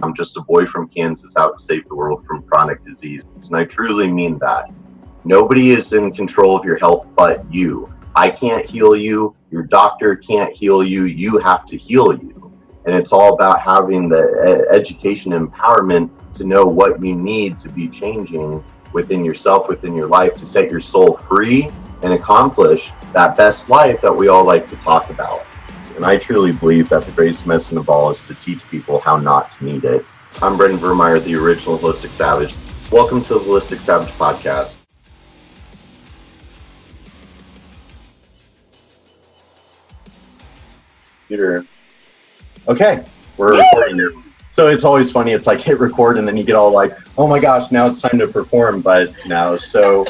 I'm just a boy from Kansas out to save the world from chronic disease. And I truly mean that. Nobody is in control of your health but you. I can't heal you. Your doctor can't heal you. You have to heal you. And it's all about having the education and empowerment to know what you need to be changing within yourself, within your life, to set your soul free and accomplish that best life that we all like to talk about. And I truly believe that the greatest medicine of all is to teach people how not to need it. I'm Brendan Vermeyer, the original Holistic Savage. Welcome to the Holistic Savage podcast. Computer. Okay, we're recording here. So it's always funny. It's like hit record and then you get all like, oh my gosh, now it's time to perform. But no, so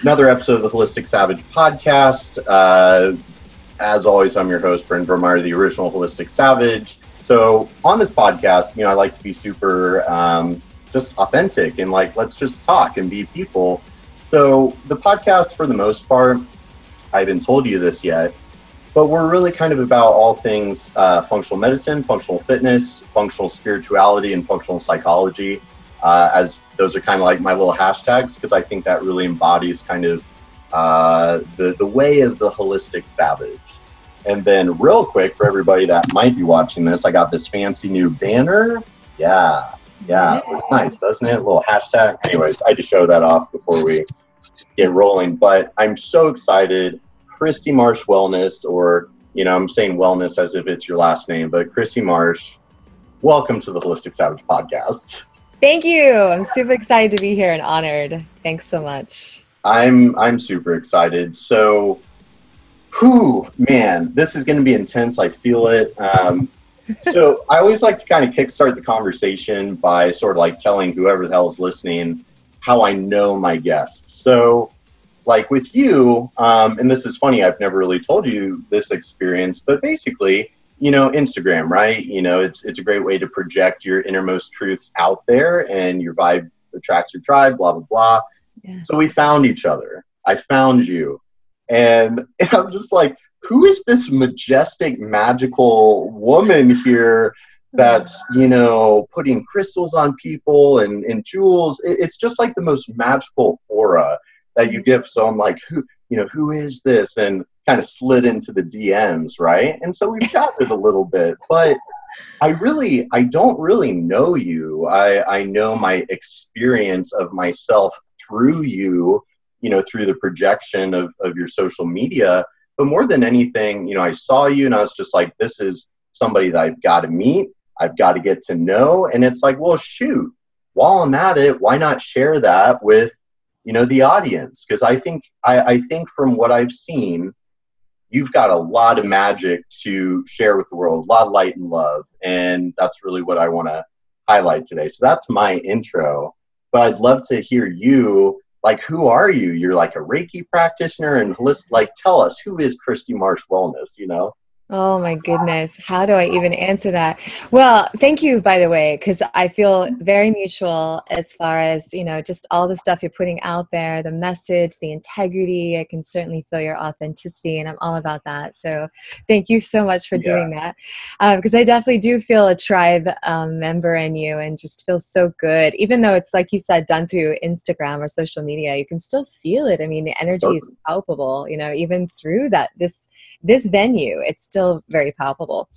another episode of the Holistic Savage podcast. As always, I'm your host, Brendan Vermeyer, the original Holistic Savage. So on this podcast, I like to be super just authentic and like, let's just talk and be people. So the podcast, for the most part, I haven't told you this yet, but we're really kind of about all things functional medicine, functional fitness, functional spirituality, and functional psychology, as those are kind of like my little hashtags, because I think that really embodies kind of the way of the holistic savage. And then real quick, for everybody that might be watching this, I got this fancy new banner. Yeah, it's nice, doesn't it? A little hashtag. Anyways, I just show that off before we get rolling. But I'm so excited. Christy Marsh Wellness, or, I'm saying wellness as if it's your last name, but Christy Marsh, welcome to the Holistic Savage podcast. Thank you. I'm super excited to be here and honored. Thanks so much. I'm super excited. So, man, this is going to be intense. I feel it. So I always like to kind of kickstart the conversation by sort of like telling whoever the hell is listening how I know my guests. So like with you, and this is funny, I've never really told you this experience, but basically, Instagram, right? It's a great way to project your innermost truths out there, and your vibe attracts your tribe, blah, blah, blah. Yeah. So we found each other. I found you. And I'm just like, who is this majestic, magical woman here that's, putting crystals on people and jewels? It's just like the most magical aura that you give. So I'm like, who is this? And kind of slid into the DMs, right? And so we've chatted a little bit, but I don't really know you. I know my experience of myself through you, through the projection of your social media. But more than anything, I saw you and I was just like, this is somebody that I've got to meet. I've got to get to know. And it's like, well, shoot, while I'm at it, why not share that with, the audience? Because I think from what I've seen, you've got a lot of magic to share with the world, a lot of light and love. And that's really what I want to highlight today. So that's my intro. But I'd love to hear you. Like, who are you? You're like a Reiki practitioner, and tell us, who is Christy Marsh Wellness, Oh my goodness. How do I even answer that? Well, thank you, by the way, because I feel very mutual as far as, just all the stuff you're putting out there, the message, the integrity. I can certainly feel your authenticity, and I'm all about that. So thank you so much for doing that. Because I definitely do feel a tribe member in you, and just feel so good. Even though it's, like you said, done through Instagram or social media, you can still feel it. I mean, the energy is palpable, even through this venue. It's still very palpable.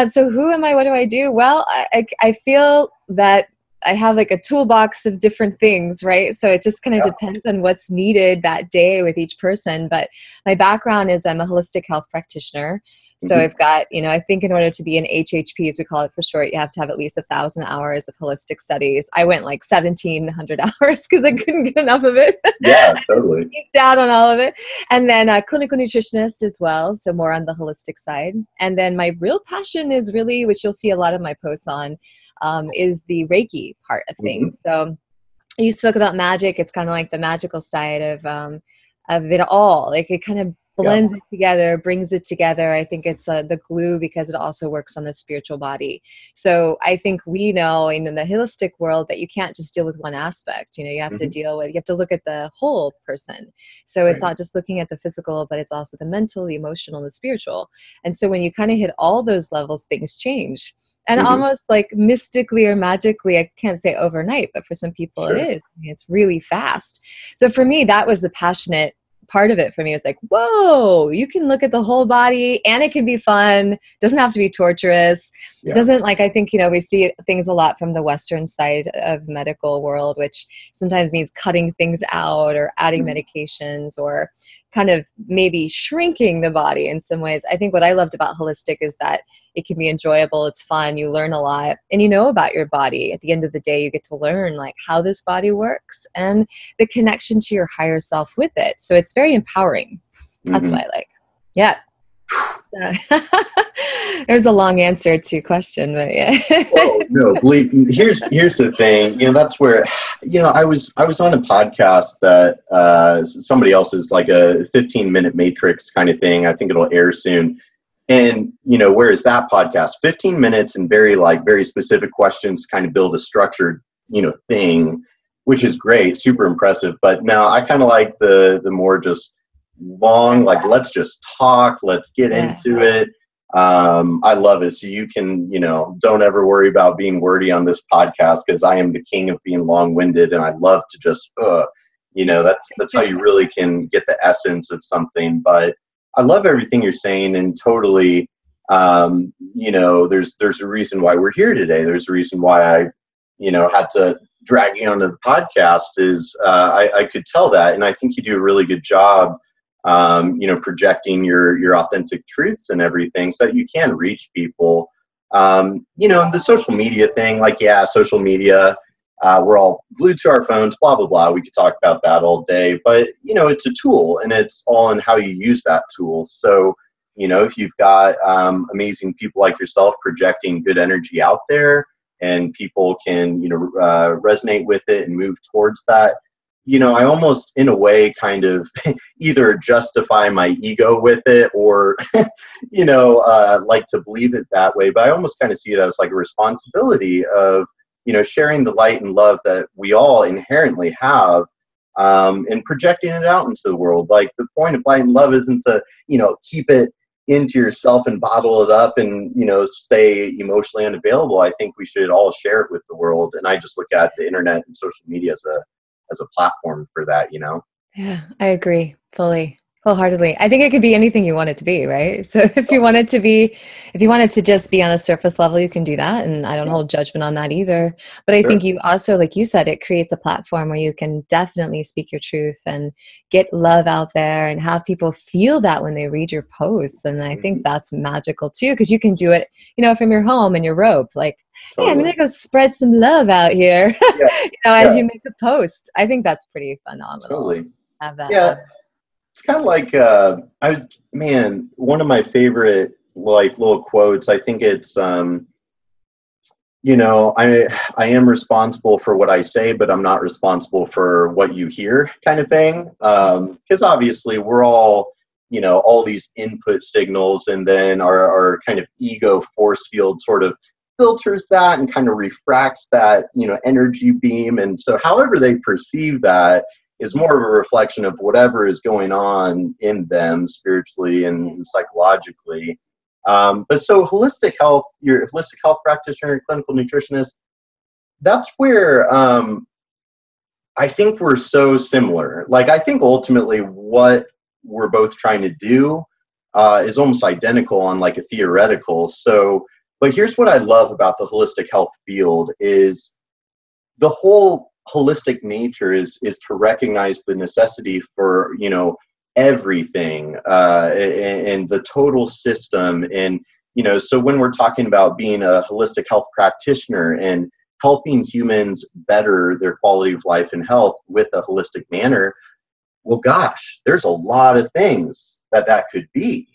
So who am I? What do I do? Well, I feel that I have like a toolbox of different things, right? So it just kind of depends on what's needed that day with each person. But my background is I'm a holistic health practitioner. So I've got, I think in order to be an HHP, as we call it for short, you have to have at least 1,000 hours of holistic studies. I went like 1,700 hours because I couldn't get enough of it. Yeah, totally. Deep down on all of it. And then a clinical nutritionist as well. So more on the holistic side. And then my real passion is really, which you'll see a lot of my posts on, is the Reiki part of things. So you spoke about magic. It's kind of like the magical side of it all. Like it kind of blends it together, brings it together. I think it's the glue, because it also works on the spiritual body. So I think we know in the holistic world that you can't just deal with one aspect. You have to you have to look at the whole person. So it's not just looking at the physical, but it's also the mental, the emotional, the spiritual. And so when you kind of hit all those levels, things change. and almost like mystically or magically, I can't say overnight, but for some people it is. I mean, it's really fast. So for me, that was the passionate part of it for me. It's like, whoa, you can look at the whole body and it can be fun. Doesn't have to be torturous. It doesn't, like, I think, you know, we see things a lot from the Western side of medical world, which sometimes means cutting things out or adding medications or kind of maybe shrinking the body in some ways. I think what I loved about holistic is that it can be enjoyable. It's fun. You learn a lot and you know about your body. At the end of the day, you get to learn like how this body works and the connection to your higher self with it. So it's very empowering. That's what I like. Yeah. There's a long answer to your question, but yeah. Well, no, believe me, here's the thing. You know, that's where, you know, I was on a podcast that somebody else's, like a 15-minute matrix kind of thing. I think it'll air soon. And, you know, whereas that podcast, 15 minutes and very specific questions kind of build a structured, you know, thing, which is great, super impressive. But now I kind of like the more just long, like, let's just talk, let's get into it. I love it. So you can, you know, don't ever worry about being wordy on this podcast, because I am the king of being long-winded, and I love to just, you know, that's how you really can get the essence of something. But I love everything you're saying, and totally, you know, there's a reason why we're here today. There's a reason why I, you know, had to drag you onto the podcast is I could tell that, and I think you do a really good job, you know, projecting your authentic truths and everything so that you can reach people. You know, the social media thing, like, yeah, social media, we're all glued to our phones, blah, blah, blah. We could talk about that all day, but, you know, it's a tool, and it's all in how you use that tool. So, you know, if you've got amazing people like yourself projecting good energy out there, and people can, you know, resonate with it and move towards that, you know, I almost, in a way, kind of either justify my ego with it or, you know, like to believe it that way. But I almost kind of see it as like a responsibility of, you know, sharing the light and love that we all inherently have, and projecting it out into the world. Like, the point of light and love isn't to, you know, keep it into yourself and bottle it up and, you know, stay emotionally unavailable. I think we should all share it with the world. And I just look at the internet and social media as a platform for that, you know? Yeah, I agree fully, wholeheartedly. I think it could be anything you want it to be, right? So if you want it to just be on a surface level, you can do that. And I don't hold judgment on that either. But I think you also, like you said, it creates a platform where you can definitely speak your truth and get love out there and have people feel that when they read your posts. And I think that's magical too, because you can do it, you know, from your home and your robe. Like, hey, I'm going to go spread some love out here, you know, as you make a post. I think that's pretty phenomenal. Totally. Have that. Yeah. It's kind of like, one of my favorite, like, little quotes, I think it's, you know, I am responsible for what I say, but I'm not responsible for what you hear, kind of thing. Because obviously we're all, you know, all these input signals, and then our kind of ego force field sort of filters that and kind of refracts that, you know, energy beam. And so however they perceive that is more of a reflection of whatever is going on in them spiritually and psychologically. But so holistic health, you're a holistic health practitioner, clinical nutritionist, that's where I think we're so similar. Like, I think ultimately what we're both trying to do is almost identical on like a theoretical. So, but here's what I love about the holistic health field is the whole holistic nature is to recognize the necessity for, you know, everything and the total system. And, you know, so when we're talking about being a holistic health practitioner and helping humans better their quality of life and health with a holistic manner, well, gosh, there's a lot of things that could be.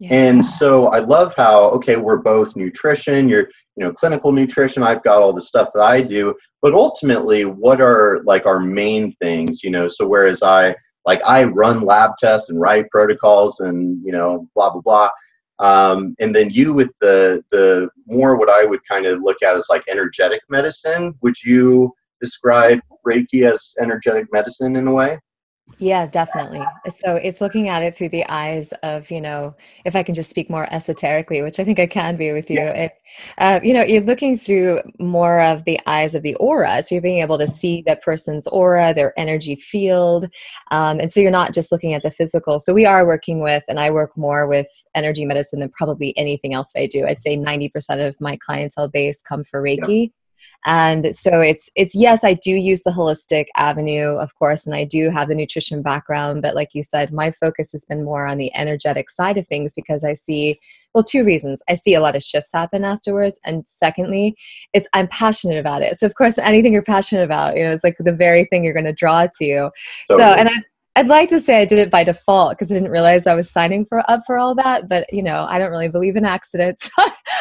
And so I love how, okay, we're both nutrition, you're, you know, clinical nutrition, I've got all the stuff that I do, but ultimately what are like our main things, you know? So whereas I run lab tests and write protocols and, you know, blah, blah, blah. And then you with the more what I would kind of look at as like energetic medicine, would you describe Reiki as energetic medicine in a way? Yeah, definitely. So it's looking at it through the eyes of, if I can just speak more esoterically, which I think I can be with you, Yeah. it's, you're looking through more of the eyes of the aura. So you're being able to see that person's aura, their energy field. And so you're not just looking at the physical. So we are working with, and I work more with energy medicine than probably anything else I do. I'd say 90% of my clientele base come for Yeah. Reiki. And so it's yes, I do use the holistic avenue, of course, and I do have the nutrition background, but like you said, my focus has been more on the energetic side of things because I see, well, two reasons. I see a lot of shifts happen afterwards, and secondly, it's I'm passionate about it. So of course, anything you're passionate about, it's like the very thing you're going to draw to. So, Totally. and I'd like to say I did it by default because I didn't realize I was signing up for all that, but I don't really believe in accidents.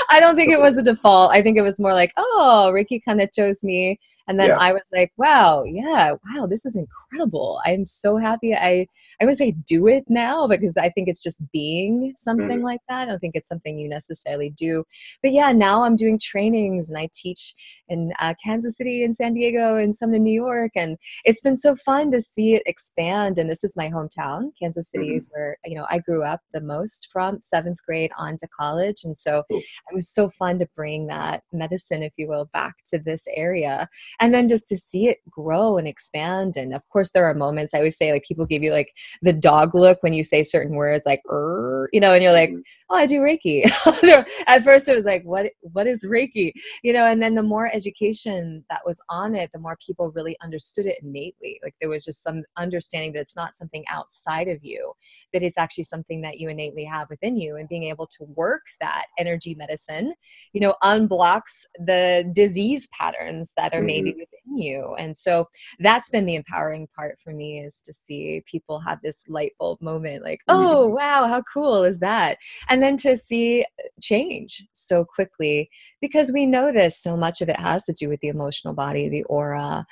I don't think it was a default. I think it was more like, oh, Ricky kind of chose me. And then Yeah. I was like, wow, yeah, wow, this is incredible. I'm so happy. I would say do it now because I think it's just being something Mhm. like that. I don't think it's something you necessarily do. But yeah, now I'm doing trainings and I teach in Kansas City and San Diego and some in New York. And it's been so fun to see it expand. And this is my hometown. Kansas City Mhm. is where, I grew up the most from seventh grade on to college. And so Cool. it was so fun to bring that medicine, if you will, back to this area. And then just to see it grow and expand. And of course, there are moments I always say, like, people give you like the dog look when you say certain words, like, and you're like, Mhm. oh, I do Reiki. At first, it was like, what is Reiki? And then the more education that was on it, the more people really understood it innately. Like, there was just some understanding that it's not something outside of you, that it's actually something that you innately have within you, and being able to work that energy medicine, unblocks the disease patterns that are maybe Mhm. within you. And so that's been the empowering part for me, is to see people have this light bulb moment, like, oh, Mhm. wow, how cool is that? And then to see change so quickly, because we know this, so much of it has to do with the emotional body, the aura.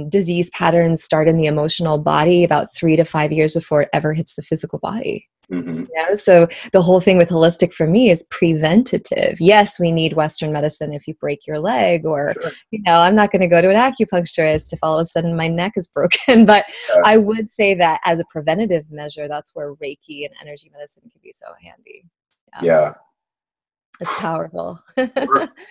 Disease patterns start in the emotional body about 3 to 5 years before it ever hits the physical body. Mhm. So the whole thing with holistic for me is preventative. Yes, we need Western medicine if you break your leg, or, Sure. I'm not going to go to an acupuncturist if all of a sudden my neck is broken. But Yeah. I would say that as a preventative measure, that's where Reiki and energy medicine can be so handy. Yeah, Yeah. it's powerful.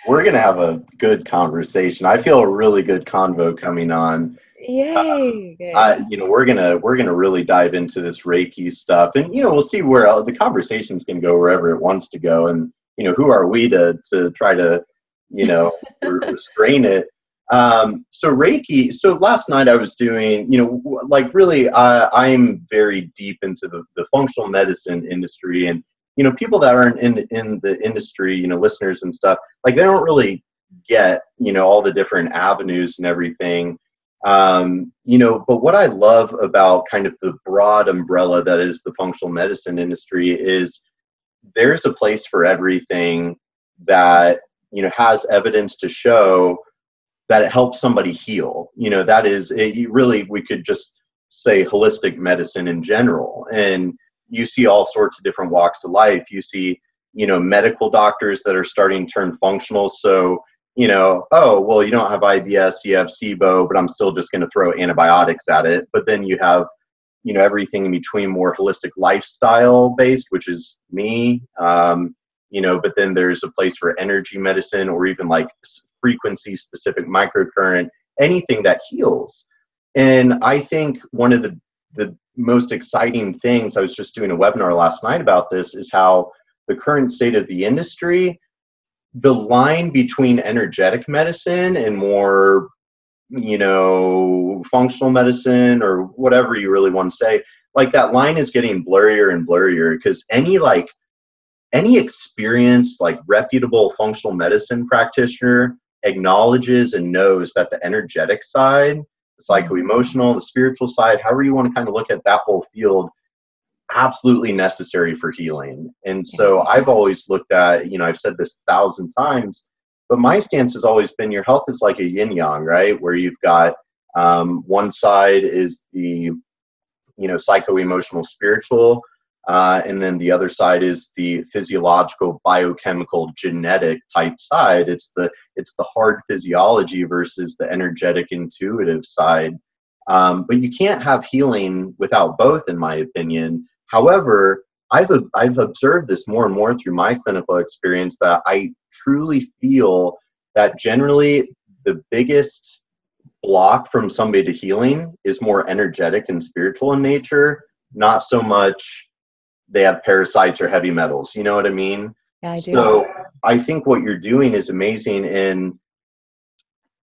We're gonna have a good conversation. I feel a really good convo coming on. Yay. Good. We're gonna really dive into this Reiki stuff, and we'll see where the conversation's gonna go wherever it wants to go, and who are we to try to restrain it. So Reiki. So last night I was doing, like really, I'm very deep into the functional medicine industry, and people that aren't in the industry, listeners and stuff, like they don't really get all the different avenues and everything. But what I love about kind of the broad umbrella that is the functional medicine industry is there's a place for everything that has evidence to show that it helps somebody heal. That is it. Really, we could just say holistic medicine in general, and you see all sorts of different walks of life. You see, medical doctors that are starting to turn functional. So, oh, well, you don't have IBS, you have SIBO, but I'm still just going to throw antibiotics at it. But then you have, everything in between, more holistic lifestyle based, which is me. But then there's a place for energy medicine, or even like frequency specific microcurrent, anything that heals. And I think one of the most exciting things, I was just doing a webinar last night about this, is how the current state of the industry, the line between energetic medicine and more, functional medicine, or whatever you really want to say, like that line is getting blurrier and blurrier, because any experienced, like reputable functional medicine practitioner acknowledges and knows that the energetic side, the psycho-emotional, the spiritual side, however you want to kind of look at that whole field, absolutely necessary for healing. And so I've always looked at, I've said this 1,000 times, but my stance has always been your health is like a yin yang, right? Where you've got one side is the, psycho-emotional, spiritual, and then the other side is the physiological, biochemical, genetic type side. It's the hard physiology versus the energetic, intuitive side. But you can't have healing without both, in my opinion. However, I've observed this more and more through my clinical experience, that I truly feel that generally the biggest block from somebody to healing is more energetic and spiritual in nature, not so much they have parasites or heavy metals. You know what I mean? Yeah, I do. So I think what you're doing is amazing. And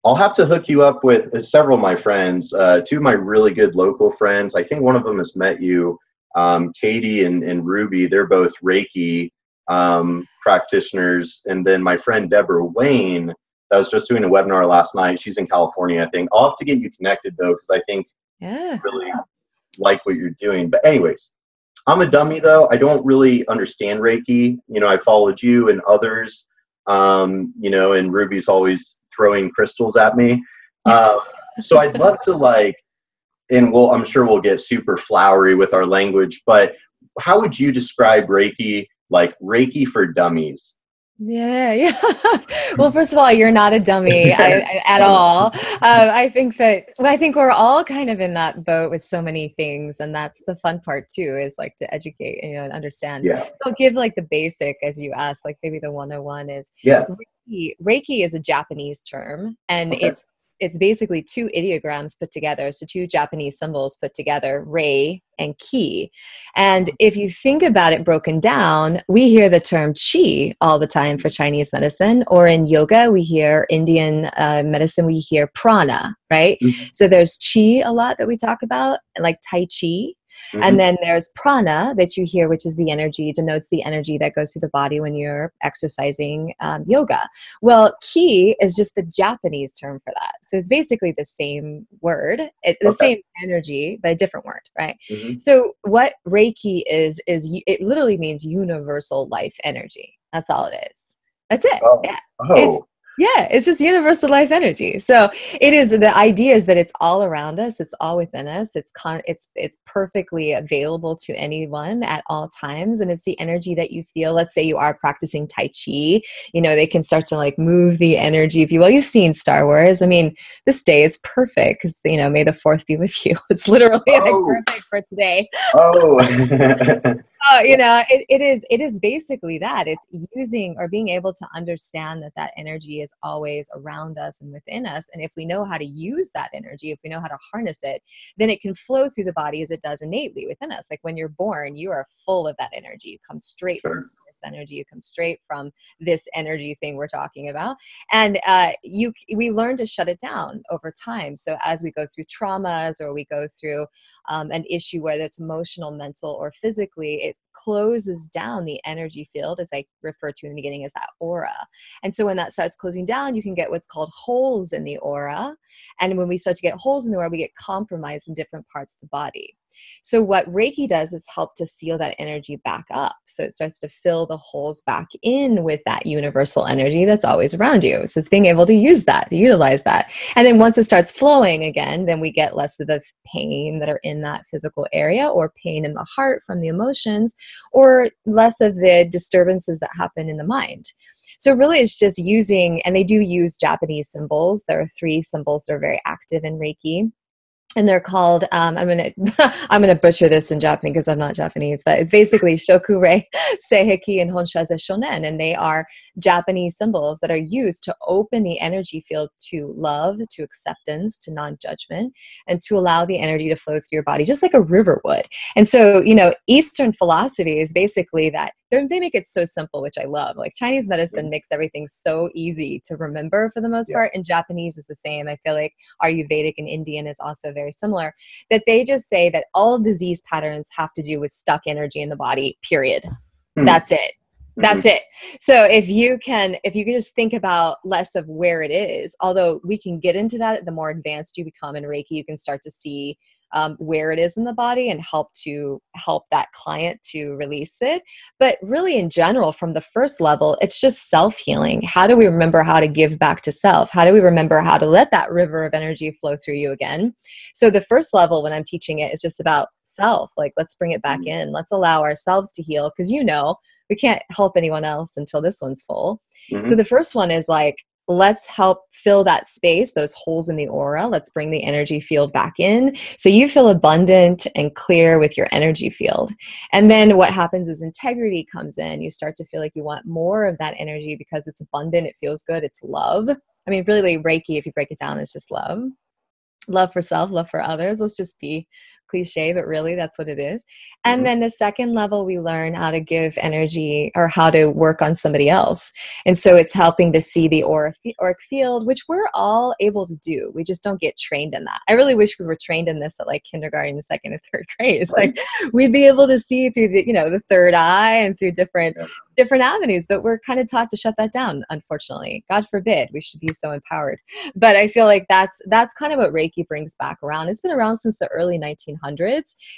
I'll have to hook you up with several of my friends, two of my really good local friends. I think one of them has met you, Katie and Ruby. They're both Reiki practitioners. And then my friend Deborah Wayne, I was just doing a webinar last night. She's in California, I think. I'll have to get you connected, though, because I think you really like what you're doing. But anyways, I'm a dummy, though. I don't really understand Reiki. You know, I followed you and others, you know, and Ruby's always throwing crystals at me. So I'd love to, like, and I'm sure we'll get super flowery with our language, but how would you describe Reiki, like Reiki for dummies? Yeah. Well, first of all, you're not a dummy at all. I think we're all kind of in that boat with so many things, and that's the fun part too, is like to educate, you know, and understand. Yeah. So give like the basic, as you asked, like maybe the 101 is Reiki is a Japanese term, and it's basically two ideograms put together. So two Japanese symbols put together, rei and ki. And if you think about it broken down, we hear the term chi all the time for Chinese medicine, or in yoga, we hear Indian medicine, we hear prana, right? Mm-hmm. So there's chi a lot that we talk about, like tai chi. Mm-hmm. And then there's prana that you hear, which is the energy, denotes the energy that goes through the body when you're exercising yoga. Well, ki is just the Japanese term for that. So it's basically the same word, the same energy, but a different word, right? Mm-hmm. So what Reiki is it literally means universal life energy. That's all it is. That's it. Yeah. It's just universal life energy. So it is, the idea is that it's all around us. It's all within us. It's perfectly available to anyone at all times. And it's the energy that you feel. Let's say you are practicing Tai Chi, you know, they can start to like move the energy, if you will. You've seen Star Wars. I mean, this day is perfect because, you know, may the fourth be with you. It's literally like perfect for today. You know, it is basically that. It's using or being able to understand that energy is always around us and within us. And if we know how to use that energy, if we know how to harness it, then it can flow through the body as it does innately within us. Like when you're born, you are full of that energy. You come straight from source energy. You come straight from this energy thing we're talking about. And we learn to shut it down over time. So as we go through traumas, or we go through an issue, whether it's emotional, mental, or physically, it closes down the energy field, as I referred to in the beginning as that aura. And so when that starts closing down, you can get what's called holes in the aura. And when we start to get holes in the aura, we get compromised in different parts of the body. So what Reiki does is help to seal that energy back up. So it starts to fill the holes back in with that universal energy that's always around you. So it's being able to use that, to utilize that. And then once it starts flowing again, then we get less of the pain that are in that physical area, or pain in the heart from the emotions, or less of the disturbances that happen in the mind. So really it's just using, and they do use Japanese symbols. There are 3 symbols that are very active in Reiki. And they're called, I'm gonna butcher this in Japanese because I'm not Japanese, but it's basically Shokurei, Seiheki, and Honshaze Shonen. And they are Japanese symbols that are used to open the energy field to love, to acceptance, to non-judgment, and to allow the energy to flow through your body, just like a river would. And so, you know, Eastern philosophy is basically that they make it so simple, which I love. Like Chinese medicine makes everything so easy to remember for the most part, and Japanese is the same. I feel like Ayurvedic and Indian is also very similar, that they just say that all disease patterns have to do with stuck energy in the body, period. That's it. That's it. So if you can just think about less of where it is, although we can get into that, the more advanced you become in Reiki, you can start to see where it is in the body and help that client to release it. But really in general, from the first level, it's just self-healing. How do we remember how to give back to self? How do we remember how to let that river of energy flow through you again? So the first level when I'm teaching it is just about self. Like, let's bring it back in. Let's allow ourselves to heal, because we can't help anyone else until this one's full. So the first one is like, let's help fill that space, those holes in the aura. Let's bring the energy field back in. So you feel abundant and clear with your energy field. And then what happens is integrity comes in. You start to feel like you want more of that energy because it's abundant. It feels good. It's love. I mean, really, Reiki, if you break it down, it's just love. Love for self, love for others. Let's just be cliche, but really that's what it is. And then the second level, we learn how to give energy or how to work on somebody else. And so it's helping to see the auric field, which we're all able to do. We just don't get trained in that. I really wish we were trained in this at like kindergarten, second and third grade. It's like we'd be able to see through the, the third eye and through different avenues, but we're kind of taught to shut that down, unfortunately. God forbid, we should be so empowered. But I feel like that's kind of what Reiki brings back around. It's been around since the early 1900s.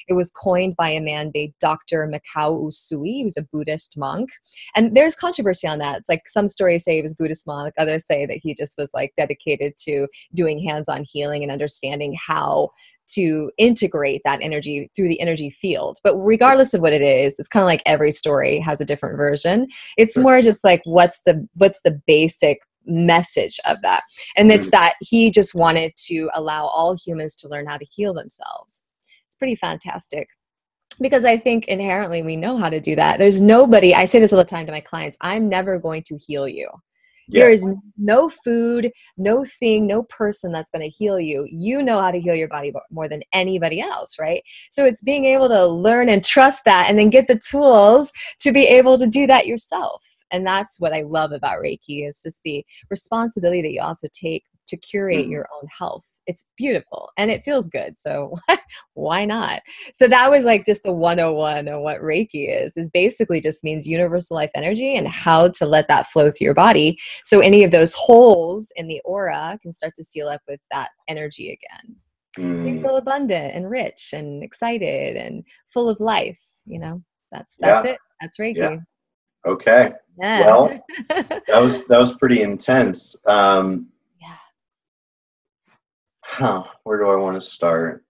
It was coined by a man named Dr. Mikao Usui. He was a Buddhist monk. And there's controversy on that. It's like some stories say he was a Buddhist monk, others say that he just was like dedicated to doing hands-on healing and understanding how to integrate that energy through the energy field. But regardless of what it is, it's kind of like every story has a different version. It's more just like, what's the basic message of that? And it's that he just wanted to allow all humans to learn how to heal themselves. It's pretty fantastic. Because I think inherently we know how to do that. There's nobody, I say this all the time to my clients, I'm never going to heal you. There is no food, no thing, no person that's going to heal you. You know how to heal your body more than anybody else, right? So it's being able to learn and trust that and then get the tools to be able to do that yourself. And that's what I love about Reiki, is just the responsibility that you also take to curate your own health. It's beautiful and it feels good. So why not? So that was like just the 101 on what Reiki is basically just means universal life energy and how to let that flow through your body. So any of those holes in the aura can start to seal up with that energy again. So you feel abundant and rich and excited and full of life. That's it. That's Reiki. Yeah. Okay. Yeah. Well, that was pretty intense. Where do I want to start?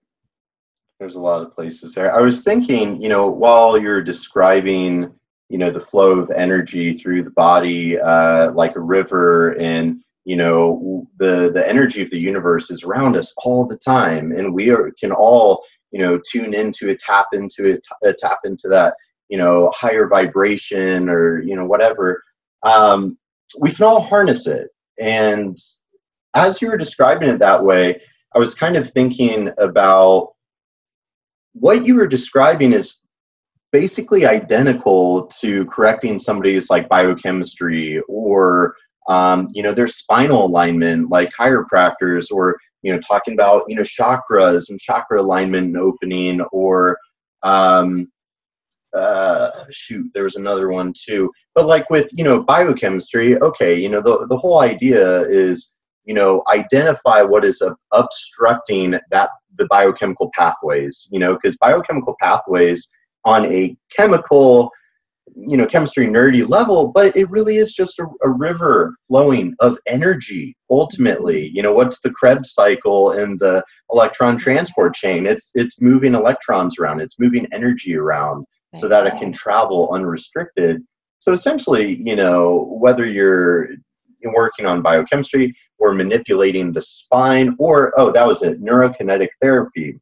There's a lot of places there. I was thinking, while you're describing, the flow of energy through the body, like a river, and, the energy of the universe is around us all the time. And we can all, tune into it, tap into that, higher vibration or, whatever. We can all harness it. And as you were describing it that way, I was kind of thinking about what you were describing is basically identical to correcting somebody's like biochemistry or, their spinal alignment, like chiropractors, or, talking about, chakras and chakra alignment and opening, or, there was another one too. But like with, biochemistry, okay, the whole idea is, identify what is obstructing the biochemical pathways, because biochemical pathways on a chemical, chemistry nerdy level, but it really is just a river flowing of energy. Ultimately, what's the Krebs cycle in the electron transport chain? It's moving electrons around, it's moving energy around so that it can travel unrestricted. So essentially, whether you're working on biochemistry or manipulating the spine, or that was it, neurokinetic therapy.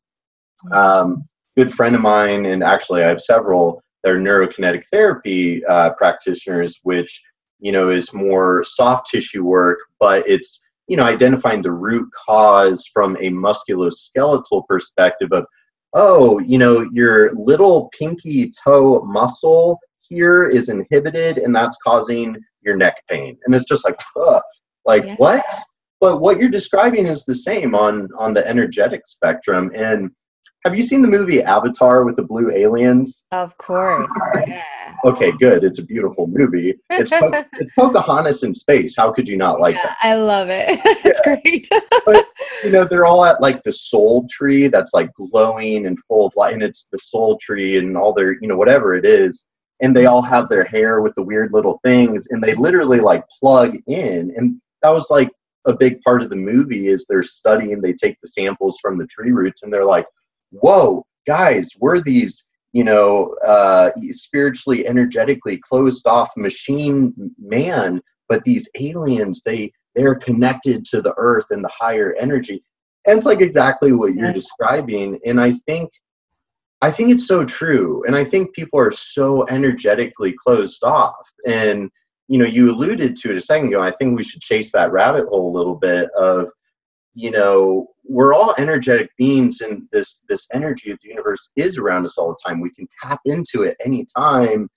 Good friend of mine, and actually I have several, they're neurokinetic therapy practitioners, which is more soft tissue work, but it's identifying the root cause from a musculoskeletal perspective of, your little pinky toe muscle here is inhibited and that's causing your neck pain. And it's just like, what? But what you're describing is the same on the energetic spectrum. And have you seen the movie Avatar with the blue aliens? Of course. Yeah. Okay, good. It's a beautiful movie. It's Pocahontas in space. How could you not like that? I love it. It's great. But, they're all at like the soul tree that's like glowing and full of light. And it's the soul tree and all their, whatever it is. And they all have their hair with the weird little things. And they literally like plug in. And that was like a big part of the movie is they're studying. They take the samples from the tree roots and they're like, whoa, guys, we're these, spiritually, energetically closed off machine man, but these aliens, they they're connected to the earth and the higher energy. And it's like exactly what you're describing. And I think it's so true. And I think people are so energetically closed off. And, you know, you alluded to it a second ago. I think we should chase that rabbit hole a little bit of, you know, we're all energetic beings, and this energy of the universe is around us all the time. We can tap into it anytime.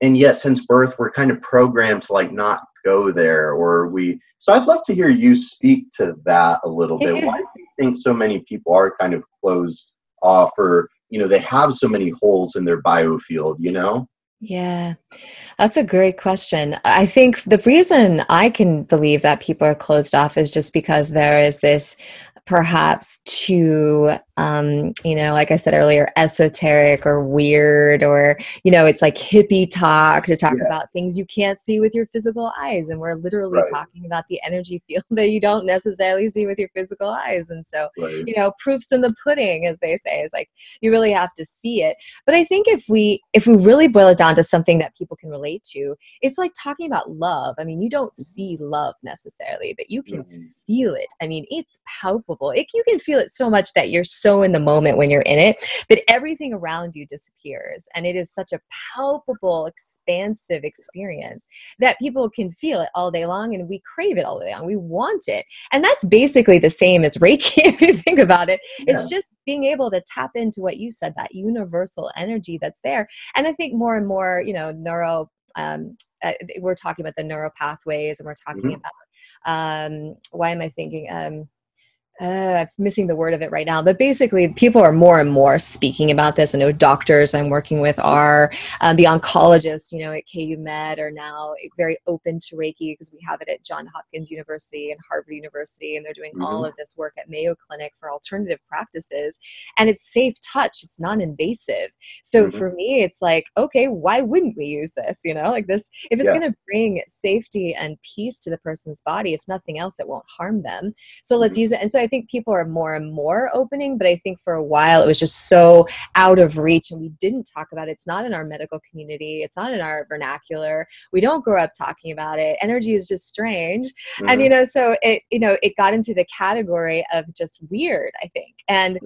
And yet since birth, we're kind of programmed to like not go there, so I'd love to hear you speak to that a little bit. Why do you think so many people are kind of closed off, or, you know, they have so many holes in their biofield, you know? Yeah, that's a great question. I think the reason I can believe that people are closed off is just because there is this perhaps too, you know, like I said earlier, esoteric or weird, or, you know, it's like hippie talk to talk about things you can't see with your physical eyes. And we're literally talking about the energy field that you don't necessarily see with your physical eyes. And so, you know, proof's in the pudding, as they say, is like, you really have to see it. But I think if we really boil it down to something that people can relate to, it's like talking about love. I mean, you don't see love necessarily, but you can feel it. I mean, it's palpable. You can feel it so much that you're so in the moment when you're in it that everything around you disappears. And it is such a palpable, expansive experience that people can feel it all day long, and we crave it all day long. We want it. And that's basically the same as Reiki, if you think about it. It's just being able to tap into what you said, that universal energy that's there. And I think more and more, you know, we're talking about the neural pathways, and we're talking about, why am I thinking, I'm missing the word of it right now, but basically people are more and more speaking about this. I know doctors I'm working with are, the oncologists, you know, at KU Med are now very open to Reiki, because we have it at Johns Hopkins University and Harvard University, and they're doing all of this work at Mayo Clinic for alternative practices, and it's safe touch, it's non-invasive. So for me, it's like, okay, why wouldn't we use this? You know, like this, if it's going to bring safety and peace to the person's body, if nothing else, it won't harm them. So let's use it. And so I think people are more and more opening, but I think for a while it was just so out of reach, and we didn't talk about it. It's not in our medical community. It's not in our vernacular. We don't grow up talking about it. Energy is just strange. And, you know, so it got into the category of just weird, I think. And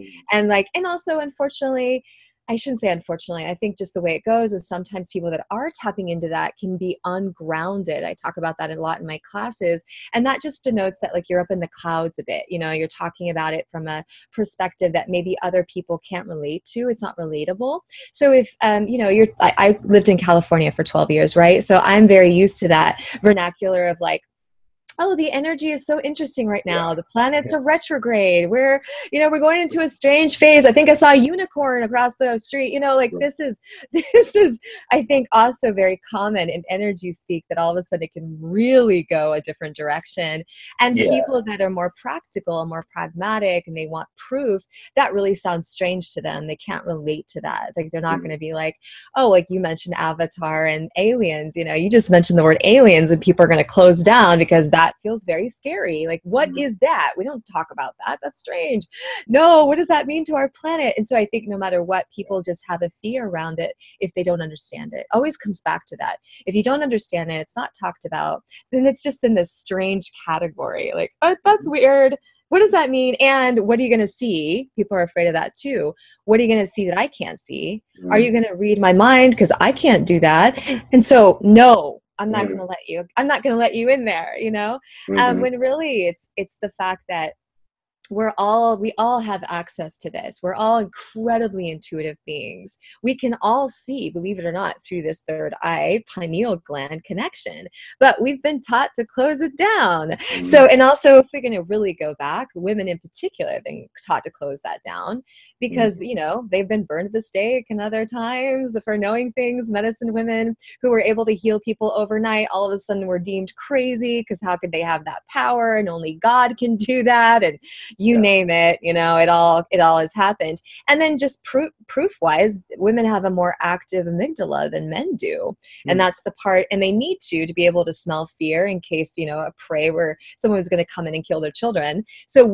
also, unfortunately, I shouldn't say unfortunately, I think just the way it goes is sometimes people that are tapping into that can be ungrounded. I talk about that a lot in my classes. And that just denotes that like you're up in the clouds a bit. You know, you're talking about it from a perspective that maybe other people can't relate to. It's not relatable. So if, you know, I lived in California for 12 years, right? So I'm very used to that vernacular of like, oh, the energy is so interesting right now. The planets are retrograde. We're going into a strange phase. I think I saw a unicorn across the street. You know, like this is, I think, also very common in energy speak, that all of a sudden it can really go a different direction. And people that are more practical, more pragmatic, and they want proof, that really sounds strange to them. They can't relate to that. Like they're not going to be like, oh, like you mentioned Avatar and aliens. You know, you just mentioned the word aliens, and people are going to close down because that feels very scary. Like, what is that? We don't talk about that. That's strange. No, what does that mean to our planet? And so I think no matter what, people just have a fear around it if they don't understand it. Always comes back to that. If you don't understand it, it's not talked about, then it's just in this strange category. Like, oh, that's weird. What does that mean? And what are you going to see? People are afraid of that too. What are you going to see that I can't see? Are you going to read my mind? Because I can't do that. And so, no. I'm not going to let you in there, you know? When really it's the fact that we all have access to this. We're all incredibly intuitive beings. We can all see, believe it or not, through this third eye, pineal gland connection, but we've been taught to close it down. So, and also if we're going to really go back, women in particular have been taught to close that down because, you know, they've been burned at the stake and other times for knowing things. Medicine women who were able to heal people overnight, all of a sudden were deemed crazy because how could they have that power, and only God can do that. And you name it, you know, it all has happened. And then just proof wise, women have a more active amygdala than men do. And that's the part, and they need to be able to smell fear in case, you know, a prey where someone was going to come in and kill their children. So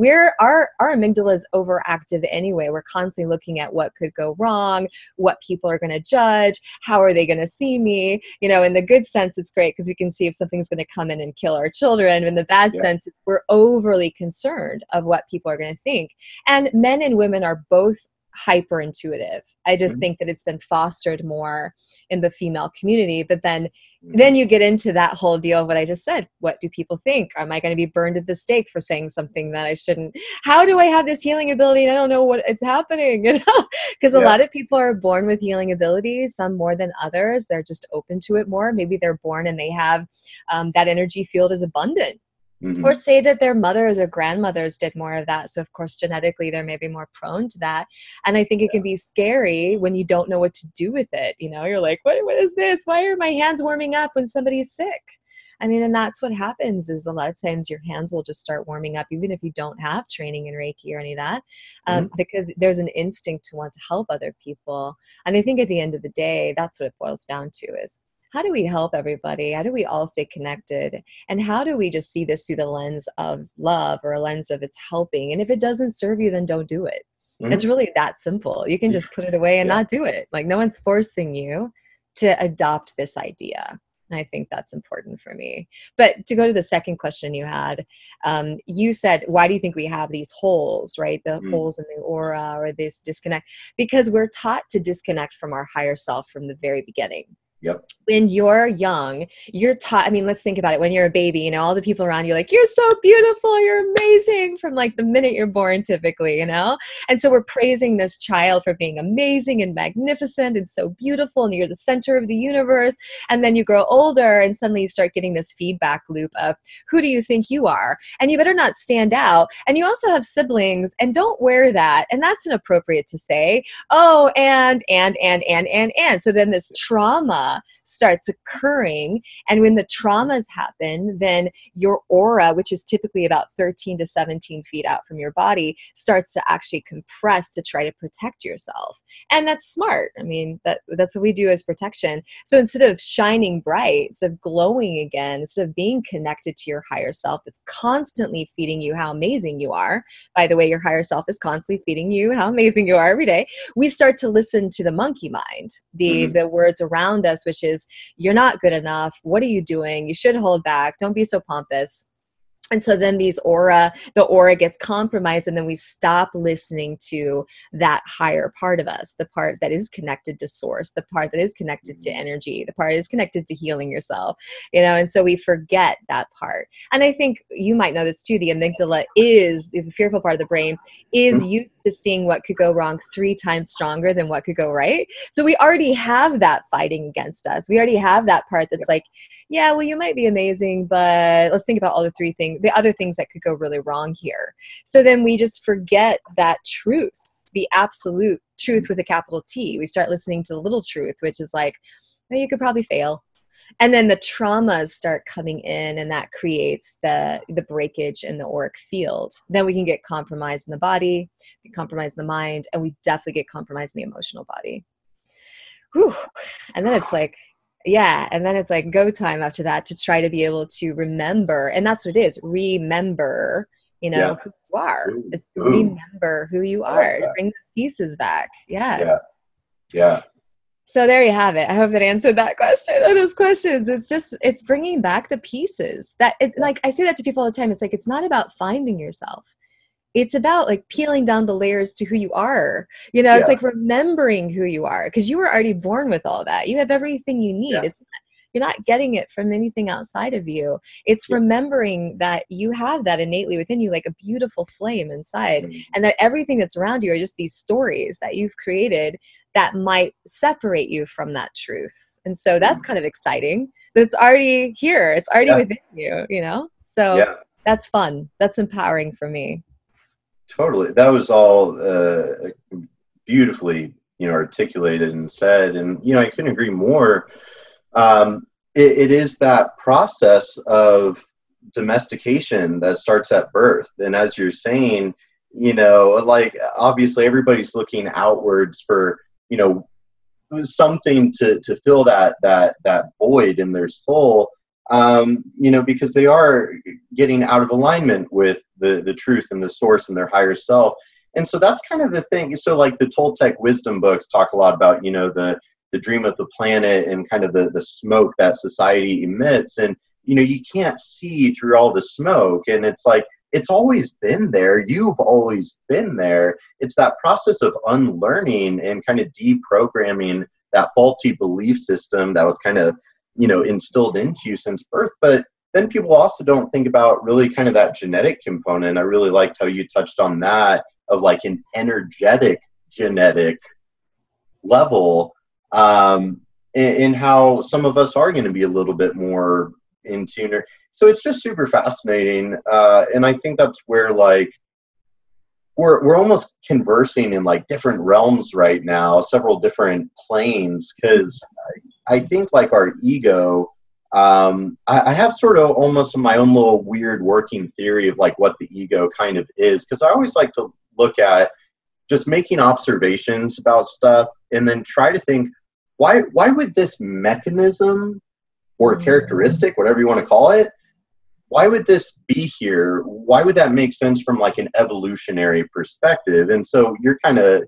our amygdala is overactive anyway. We're constantly looking at what could go wrong, what people are going to judge, how are they going to see me? You know, in the good sense, it's great because we can see if something's going to come in and kill our children. In the bad sense, we're overly concerned of what people are going to think. And men and women are both hyper intuitive. I just think that it's been fostered more in the female community. But then you get into that whole deal of what I just said. What do people think? Am I going to be burned at the stake for saying something that I shouldn't? How do I have this healing ability and I don't know what it's happening? You know, because a lot of people are born with healing abilities, some more than others. They're just open to it more. Maybe they're born and they have that energy field is abundant. Or say that their mothers or grandmothers did more of that. So of course, genetically, they're maybe more prone to that. And I think it can be scary when you don't know what to do with it. You know, you're like, what is this? Why are my hands warming up when somebody's sick? I mean, and that's what happens is a lot of times your hands will just start warming up, even if you don't have training in Reiki or any of that, because there's an instinct to want to help other people. And I think at the end of the day, that's what it boils down to is, how do we help everybody? How do we all stay connected? And how do we just see this through the lens of love or a lens of it's helping? And if it doesn't serve you, then don't do it. It's really that simple. You can just put it away and not do it. Like no one's forcing you to adopt this idea. And I think that's important for me. But to go to the second question you had, you said, why do you think we have these holes, right? The holes in the aura or this disconnect? Because we're taught to disconnect from our higher self from the very beginning. Yep. When you're young, you're taught, I mean, let's think about it. When you're a baby, you know, all the people around you are like, you're so beautiful, you're amazing from like the minute you're born typically, you know? And so we're praising this child for being amazing and magnificent and so beautiful and you're the center of the universe. And then you grow older and suddenly you start getting this feedback loop of who do you think you are? And you better not stand out. And you also have siblings and don't wear that. And that's inappropriate to say, oh, and. So then this trauma starts occurring. And when the traumas happen, then your aura, which is typically about 13 to 17 feet out from your body, starts to actually compress to try to protect yourself. And that's smart. I mean, that's what we do as protection. So instead of shining bright, instead of glowing again, instead of being connected to your higher self, that's constantly feeding you how amazing you are. By the way, your higher self is constantly feeding you how amazing you are every day. We start to listen to the monkey mind, the words around us, which is, you're not good enough. What are you doing? You should hold back. Don't be so pompous. And so then the aura gets compromised, and then we stop listening to that higher part of us, the part that is connected to source, the part that is connected to energy, the part that is connected to healing yourself, you know, and so we forget that part. And I think you might know this too, the amygdala is, the fearful part of the brain, is used to seeing what could go wrong 3 times stronger than what could go right. So we already have that fighting against us. We already have that part that's like, yeah, well, you might be amazing, but let's think about all the other things that could go really wrong here. So then we just forget that truth, the absolute truth with a capital T. We start listening to the little truth, which is like, well, you could probably fail. And then the traumas start coming in, and that creates the breakage in the auric field. Then we can get compromised in the body, compromised in the mind, and we definitely get compromised in the emotional body. Whew. And then it's like, and then it's like go time after that to try to be able to remember. And that's what it is. Remember, you know, who you are. It's remember who you are. Bring those pieces back. Yeah. So there you have it. I hope that answered that question or those questions. It's bringing back the pieces that like I say that to people all the time. It's like, it's not about finding yourself. It's about like peeling down the layers to who you are. You know, it's like remembering who you are, because you were already born with all that. You have everything you need. You're not getting it from anything outside of you. It's remembering that you have that innately within you, like a beautiful flame inside, and that everything that's around you are just these stories that you've created that might separate you from that truth. And so that's kind of exciting. That it's already here. It's already within you, you know? So that's fun. That's empowering for me. Totally. That was all beautifully, articulated and said. And, I couldn't agree more. It is that process of domestication that starts at birth. And as you're saying, like obviously everybody's looking outwards for, something to fill that void in their soul, because they are getting out of alignment with the truth and the source and their higher self. And so that's kind of the thing. So like the Toltec wisdom books talk a lot about, the dream of the planet and kind of the smoke that society emits. And, you can't see through all the smoke. And it's like, it's always been there. You've always been there. It's that process of unlearning and kind of deprogramming that faulty belief system that was kind of, instilled into you since birth. But then people also don't think about really kind of that genetic component. I really liked how you touched on that, of like an energetic genetic level, in how some of us are going to be a little bit more in tune. So it's just super fascinating. And I think that's where like we're almost conversing in like different realms right now, several different planes, because I think like our ego, I have sort of almost my own little weird working theory of like what the ego kind of is, because I always like to look at just making observations about stuff and then try to think, why would this mechanism or characteristic, whatever you want to call it, why would this be here? Why would that make sense from like an evolutionary perspective? And so you're kind of,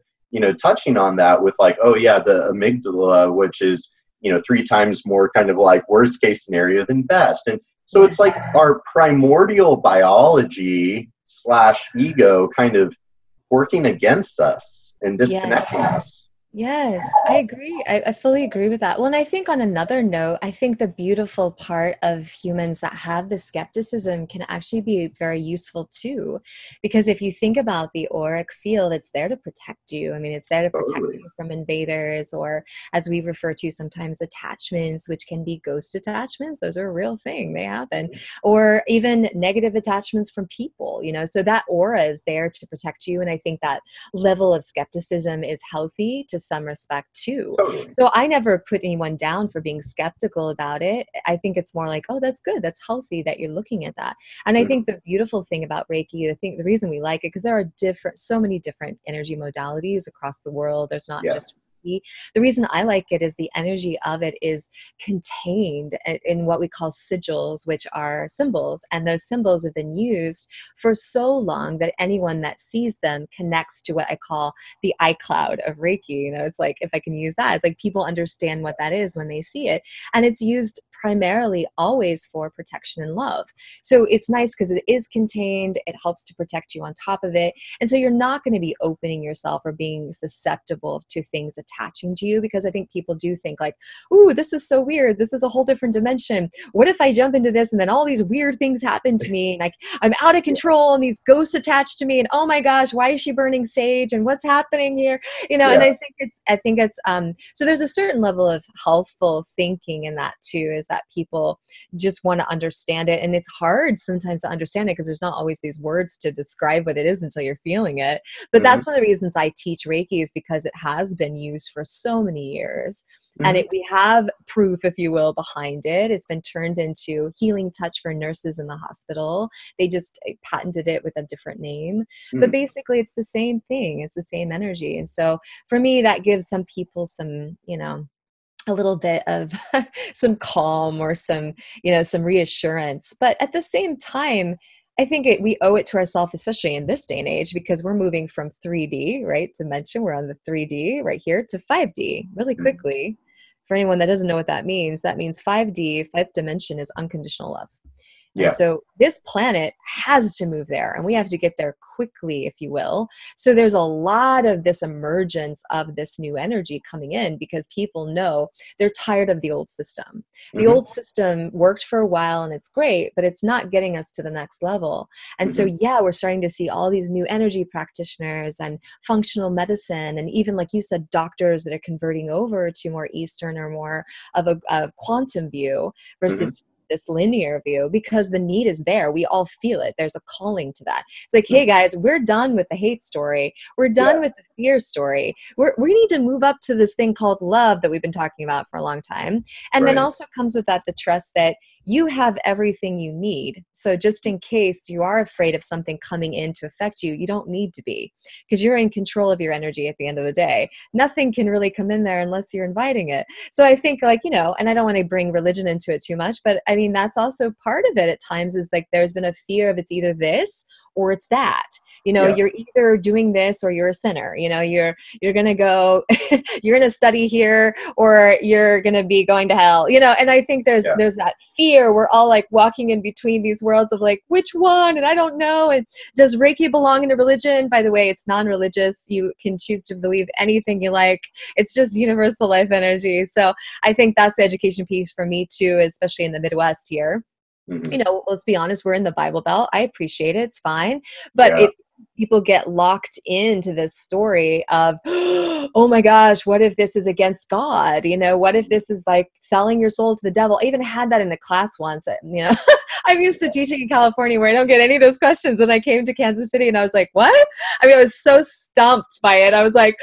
touching on that with like, oh yeah, the amygdala, which is, 3 times more kind of like worst case scenario than best. And so it's like our primordial biology / ego kind of working against us and disconnecting us. Yes, I agree. I fully agree with that. Well, and I think on another note, I think the beautiful part of humans that have the skepticism can actually be very useful too. Because if you think about the auric field, it's there to protect you. I mean, it's there to protect you from invaders, or as we refer to sometimes, attachments, which can be ghost attachments. Those are a real thing. They happen. Or even negative attachments from people, so that aura is there to protect you. And I think that level of skepticism is healthy to some respect too. Totally. So I never put anyone down for being skeptical about it. I think it's more like, oh, that's good. That's healthy that you're looking at that. And I think the beautiful thing about Reiki, I think the reason we like it, because there are so many different energy modalities across the world. There's not just Reiki. The reason I like it is the energy of it is contained in what we call sigils, which are symbols. And those symbols have been used for so long that anyone that sees them connects to what I call the iCloud of Reiki. It's like, if I can use that, it's like people understand what that is when they see it. And it's used primarily always for protection and love. So it's nice because it is contained. It helps to protect you on top of it. And so you're not going to be opening yourself or being susceptible to things attaching to you, because I think people do think like, ooh, this is so weird. This is a whole different dimension. What if I jump into this and then all these weird things happen to me? And like, I'm out of control and these ghosts attached to me. And oh my gosh, why is she burning sage? And what's happening here? And I think it's, so there's a certain level of healthful thinking in that too, is that people just want to understand it. And it's hard sometimes to understand it because there's not always these words to describe what it is until you're feeling it. But that's one of the reasons I teach Reiki, is because it has been used for so many years. And we have proof, if you will, behind it. It's been turned into healing touch for nurses in the hospital. They just patented it with a different name. But basically, it's the same thing. It's the same energy. And so for me, that gives some people some, a little bit of some calm or some reassurance. But at the same time, I think we owe it to ourselves, especially in this day and age, because we're moving from 3D, right, dimension. We're on the 3D right here to 5D really quickly. For anyone that doesn't know what that means 5D, fifth dimension, is unconditional love. And so this planet has to move there, and we have to get there quickly, if you will. So there's a lot of this emergence of this new energy coming in, because people know they're tired of the old system. The old system worked for a while and it's great, but it's not getting us to the next level. And so, we're starting to see all these new energy practitioners and functional medicine, and even, like you said, doctors that are converting over to more Eastern or more of a quantum view versus this linear view, because the need is there. We all feel it. There's a calling to that. It's like, hey guys, we're done with the hate story. We're done with the fear story. We need to move up to this thing called love that we've been talking about for a long time. And then also comes with that the trust that you have everything you need. So just in case you are afraid of something coming in to affect you, you don't need to be, because you're in control of your energy at the end of the day. Nothing can really come in there unless you're inviting it. So I think, like, you know, and I don't want to bring religion into it too much, but I mean, that's also part of it at times, is like there's been a fear of it's either this or it's that. You know, you're either doing this or you're a sinner. You know, you're going to go, you're going to study here or you're going to be going to hell, you know? And I think there's that fear. We're all like walking in between these worlds of like, which one? And I don't know. And does Reiki belong in a religion? By the way, it's non-religious. You can choose to believe anything you like. It's just universal life energy. So I think that's the education piece for me too, especially in the Midwest here. You know, let's be honest, we're in the Bible Belt. I appreciate it. It's fine. But people get locked into this story of, oh my gosh, what if this is against God? You know, what if this is like selling your soul to the devil? I even had that in a class once. You know, I'm used to teaching in California where I don't get any of those questions. And I came to Kansas City and I was like, what? I mean, I was so stumped by it. I was like,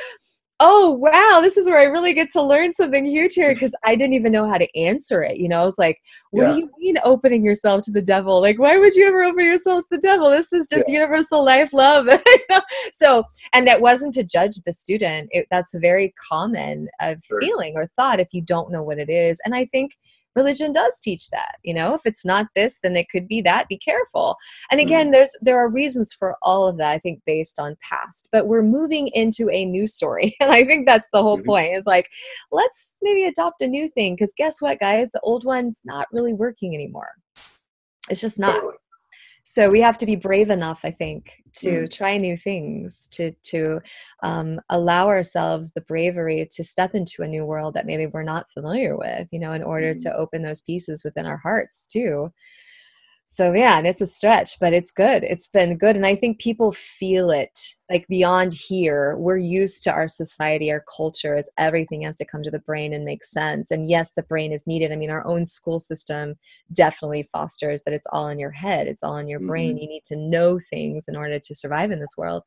oh, wow, this is where I really get to learn something huge here, because I didn't even know how to answer it. You know, I was like, what do you mean opening yourself to the devil? Like, why would you ever open yourself to the devil? This is just universal life love. You know? So, and that wasn't to judge the student. That's a very common feeling or thought if you don't know what it is. And I think religion does teach that, you know, if it's not this, then it could be that. Be careful. And again, there are reasons for all of that, I think, based on past, but we're moving into a new story. And I think that's the whole point, is like, let's maybe adopt a new thing. Because guess what, guys, the old one's not really working anymore. It's just not. Totally. So we have to be brave enough, I think, to try new things, to allow ourselves the bravery to step into a new world that maybe we're not familiar with, you know, in order to open those pieces within our hearts too. So yeah, and it's a stretch, but it's good. It's been good. And I think people feel it, like beyond here. We're used to our society, our culture, as everything has to come to the brain and make sense. And yes, the brain is needed. I mean, our own school system definitely fosters that it's all in your head. It's all in your brain. You need to know things in order to survive in this world.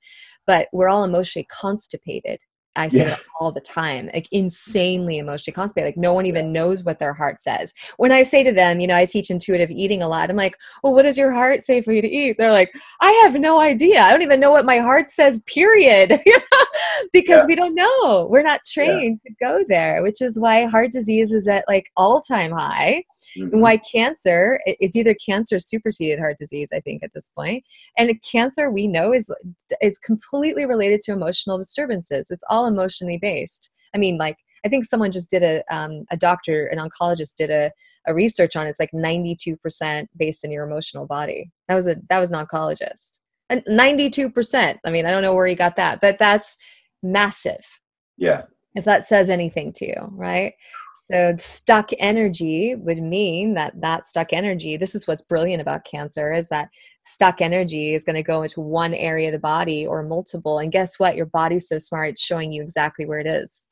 But we're all emotionally constipated. I say that all the time, like insanely emotionally constipated. Like no one even knows what their heart says. When I say to them, you know, I teach intuitive eating a lot. I'm like, well, what does your heart say for you to eat? They're like, I have no idea. I don't even know what my heart says, period. Because we don't know. We're not trained to go there, which is why heart disease is at like all-time high. And why cancer, it's either cancer superseded heart disease, I think, at this point. And cancer, we know, is completely related to emotional disturbances. It's all emotionally based. I mean, like, I think someone just did an oncologist did a research on it. It's like 92% based in your emotional body. That was an oncologist. And 92%. I mean, I don't know where he got that, but that's massive. Yeah. If that says anything to you, right? So stuck energy would mean that stuck energy, this is what's brilliant about cancer, is that stuck energy is going to go into one area of the body or multiple. And guess what? Your body's so smart, it's showing you exactly where it is.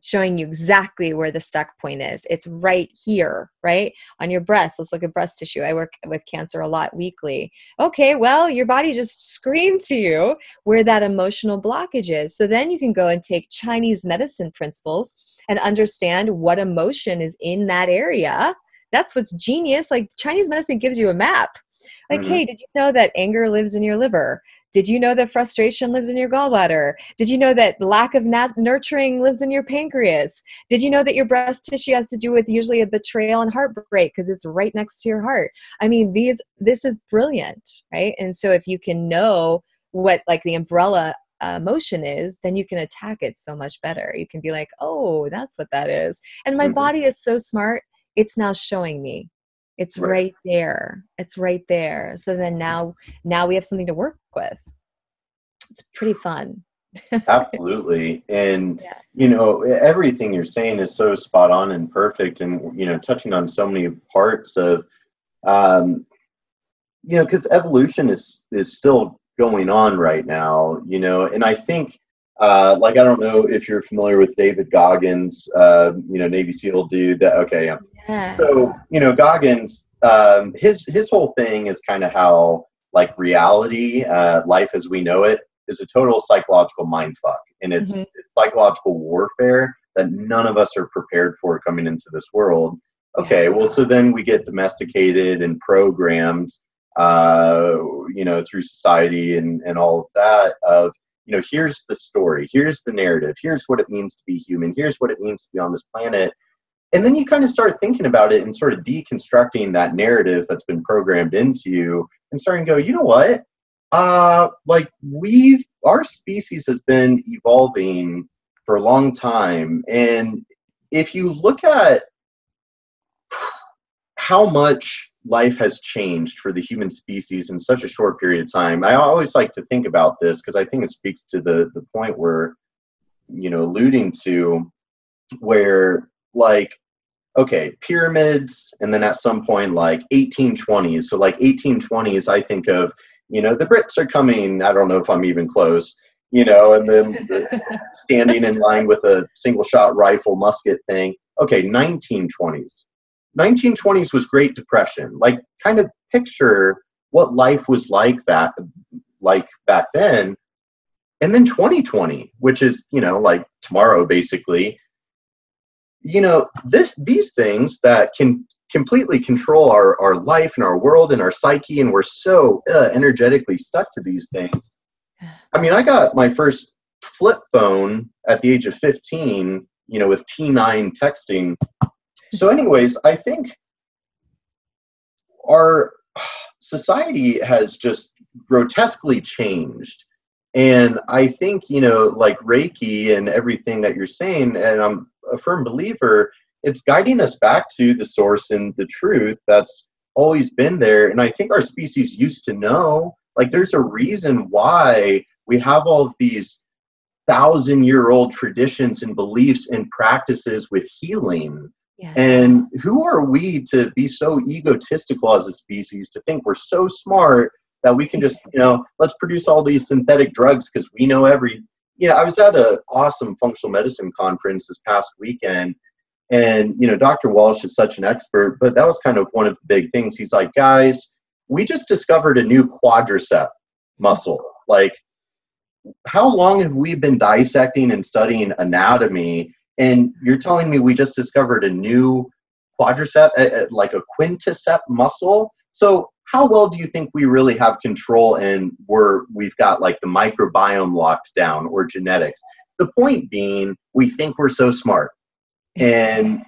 Showing you exactly where the stuck point is. It's right here, right? On your breast. Let's look at breast tissue. I work with cancer a lot weekly. Okay, well, your body just screamed to you where that emotional blockage is. So then you can go and take Chinese medicine principles and understand what emotion is in that area. That's what's genius. Like Chinese medicine gives you a map. Like, hey, did you know that anger lives in your liver? Did you know that frustration lives in your gallbladder? Did you know that lack of nurturing lives in your pancreas? Did you know that your breast tissue has to do with usually a betrayal and heartbreak because it's right next to your heart? I mean, this is brilliant, right? And so if you can know what like the umbrella emotion is, then you can attack it so much better. You can be like, oh, that's what that is. And my body is so smart. It's now showing me. It's right there. It's right there. So then now we have something to work with. It's pretty fun. Absolutely. And, you know, everything you're saying is so spot on and perfect. And, you know, touching on so many parts of, you know, because evolution is still going on right now, you know, and I think, like, I don't know if you're familiar with David Goggins, you know, Navy SEAL dude. So, you know, Goggins, his whole thing is kind of how, like, reality, life as we know it, is a total psychological mind fuck. And it's psychological warfare that none of us are prepared for coming into this world. Okay, well, so then we get domesticated and programmed, through society and all of that of, here's the story, here's the narrative, here's what it means to be human, here's what it means to be on this planet. And then you kind of start thinking about it and sort of deconstructing that narrative that's been programmed into you and starting to go, you know what? Our species has been evolving for a long time. And if you look at how much life has changed for the human species in such a short period of time, I always like to think about this because I think it speaks to the point we're, alluding to, where okay, pyramids, and then at some point 1820s. So 1820s, I think of, the Brits are coming. I don't know if I'm even close, and then standing in line with a single shot rifle musket thing. Okay, 1920s. 1920s was Great Depression. Kind of picture what life was like back then. And then 2020, which is, tomorrow basically, these things that can completely control our life and our world and our psyche, and we're so energetically stuck to these things. I mean, I got my first flip phone at the age of 15, with T9 texting. So anyways, I think our society has just grotesquely changed. And I think, Reiki and everything that you're saying, and I'm a firm believer, it's guiding us back to the source and the truth that's always been there. And I think our species used to know, there's a reason why we have all of these 1,000-year-old traditions and beliefs and practices with healing. Yes. And who are we to be so egotistical as a species to think we're so smart that we can just, let's produce all these synthetic drugs because we know I was at an awesome functional medicine conference this past weekend, and, Dr. Walsh is such an expert, but that was kind of one of the big things. He's like, guys, we just discovered a new quadricep muscle. How long have we been dissecting and studying anatomy? And you're telling me we just discovered a new quadricep, a quinticep muscle? So how well do you think we really have control and we've got the microbiome locked down or genetics? The point being, we think we're so smart. And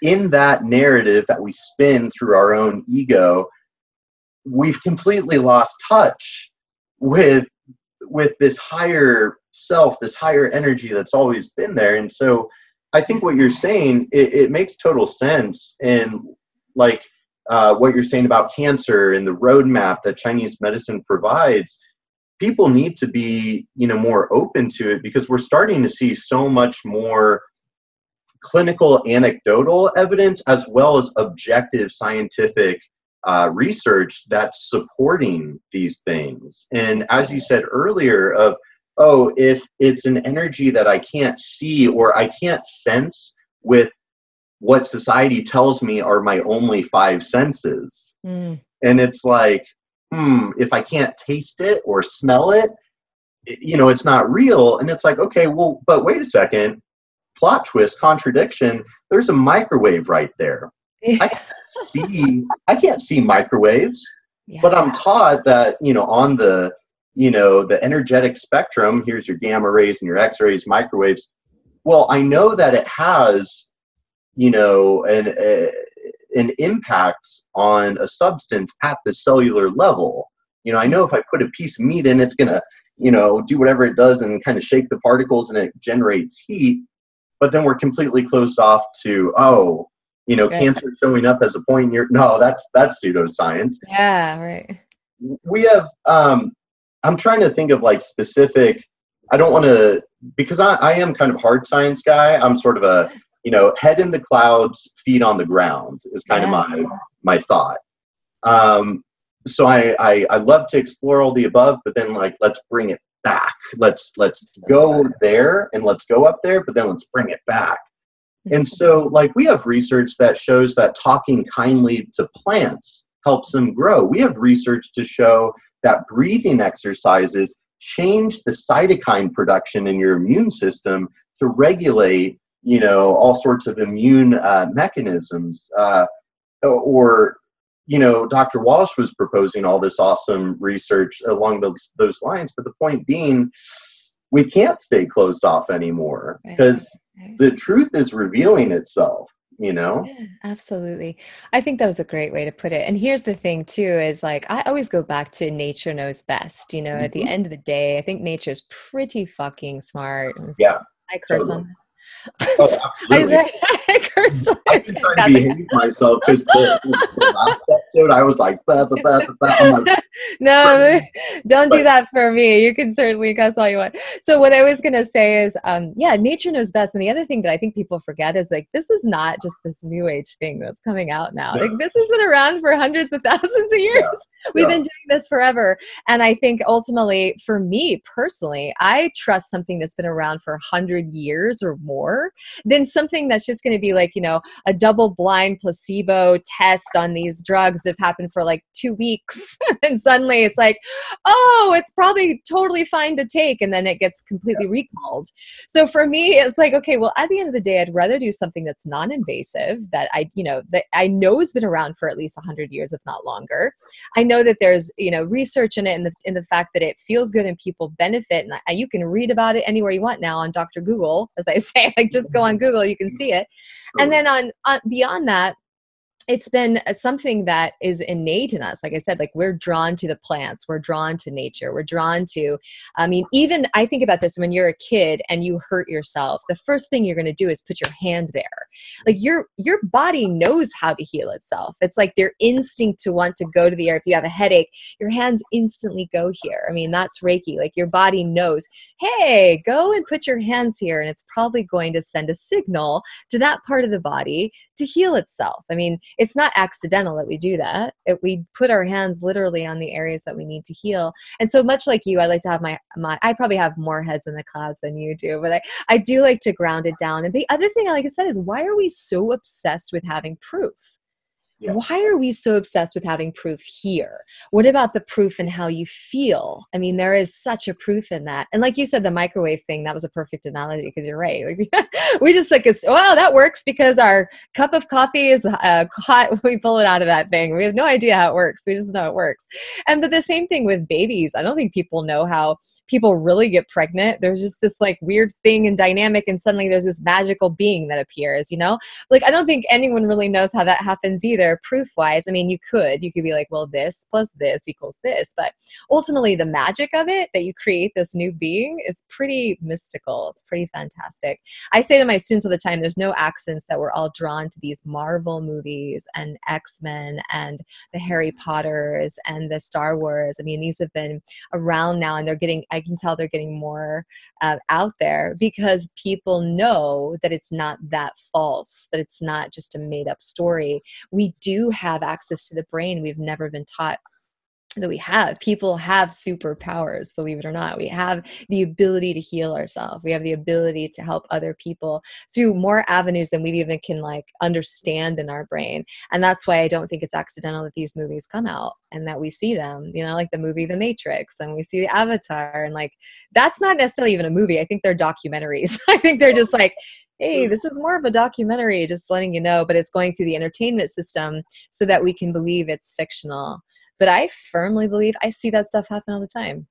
in that narrative that we spin through our own ego, we've completely lost touch with this higher self, this higher energy that's always been there. And so I think what you're saying, it makes total sense. And what you're saying about cancer and the roadmap that Chinese medicine provides, people need to be, more open to it, because we're starting to see so much more clinical anecdotal evidence as well as objective scientific research that's supporting these things. And as you said earlier if it's an energy that I can't see or I can't sense with what society tells me are my only 5 senses. And it's if I can't taste it or smell it, it's not real. And it's okay, well, but wait a second, plot twist, contradiction, there's a microwave right there. I can't see microwaves, but I'm taught that, on the energetic spectrum, here's your gamma rays and your X-rays, microwaves. Well, I know that it has, an impact on a substance at the cellular level. I know if I put a piece of meat in, it's going to, do whatever it does and kind of shake the particles and it generates heat. But then we're completely closed off to, cancer showing up as a point in no, that's pseudoscience. Yeah, right. We have, I'm trying to think of specific, I don't want to, because I am kind of hard science guy. I'm sort of a, head in the clouds, feet on the ground is kind of my thought. So I love to explore all the above, but then let's bring it back. Let's go there and let's go up there, but then let's bring it back. And so we have research that shows that talking kindly to plants helps them grow. We have research to show that breathing exercises change the cytokine production in your immune system to regulate all sorts of immune mechanisms, or Dr. Walsh was proposing all this awesome research along those lines. But the point being, we can't stay closed off anymore because the truth is revealing itself. Yeah, absolutely. I think that was a great way to put it. And here's the thing too, is like, I always go back to nature knows best. At the end of the day, I think nature's pretty fucking smart. Yeah. I curse Totally. on this. Oh, absolutely. I curse on I this. can try to behave myself because the last episode I was like, bah, bah, bah, bah, bah. I'm like, no, don't do that for me. You can certainly cuss all you want. So what I was going to say is, nature knows best. And the other thing that I think people forget is like, this is not just this new age thing that's coming out now. Like this has been around for hundreds of thousands of years. We've been doing this forever. And I think ultimately for me personally, I trust something that's been around for 100 years or more than something that's just going to be like, a double blind placebo test on these drugs that have happened for like 2 weeks. And suddenly it's like, oh, it's probably totally fine to take. And then it gets completely recalled. So for me, it's like, okay, well, at the end of the day, I'd rather do something that's non-invasive that I know has been around for at least 100 years, if not longer. I know that there's, research in it and the fact that it feels good and people benefit. And you can read about it anywhere you want now on Dr. Google, as I say, like just go on Google, you can see it. And then on beyond that, it's been something that is innate in us. Like I said, like we're drawn to the plants, we're drawn to nature, we're drawn to, even I think about this when you're a kid and you hurt yourself, the first thing you're going to do is put your hand there. Like your body knows how to heal itself. It's like their instinct to want to go to the air. If you have a headache, your hands instantly go here. That's Reiki. Like your body knows, hey, go and put your hands here. And it's probably going to send a signal to that part of the body to heal itself. It's not accidental that we do that. We put our hands literally on the areas that we need to heal. And so much like you, I like to have I probably have more heads in the clouds than you do, but I do like to ground it down. And the other thing, like I said, is why are we so obsessed with having proof? Yeah. Why are we so obsessed with having proof here? What about the proof in how you feel? There is such a proof in that. And like you said, the microwave thing, that was a perfect analogy because you're right. We just like, well, that works because our cup of coffee is hot. We pull it out of that thing. We have no idea how it works. We just know it works. But the same thing with babies. I don't think people know how people really get pregnant. There's just this like weird thing and dynamic, and suddenly there's this magical being that appears, Like I don't think anyone really knows how that happens either, proof-wise. You could be like, well, this plus this equals this, but ultimately the magic of it, that you create this new being, is pretty mystical. It's pretty fantastic. I say to my students all the time, there's no accidents that we're all drawn to these Marvel movies and X-Men and the Harry Potters and the Star Wars. These have been around now, and I can tell they're getting more out there because people know that it's not that false, that it's not just a made up story. We do have access to the brain we've never been taught that we have. People have superpowers, believe it or not. We have the ability to heal ourselves. We have the ability to help other people through more avenues than we even can like understand in our brain. And that's why I don't think it's accidental that these movies come out and that we see them, like the movie The Matrix, and we see the Avatar, and like, that's not necessarily even a movie. I think they're documentaries. I think they're just like, hey, this is more of a documentary, just letting you know, but it's going through the entertainment system so that we can believe it's fictional. But I firmly believe I see that stuff happen all the time.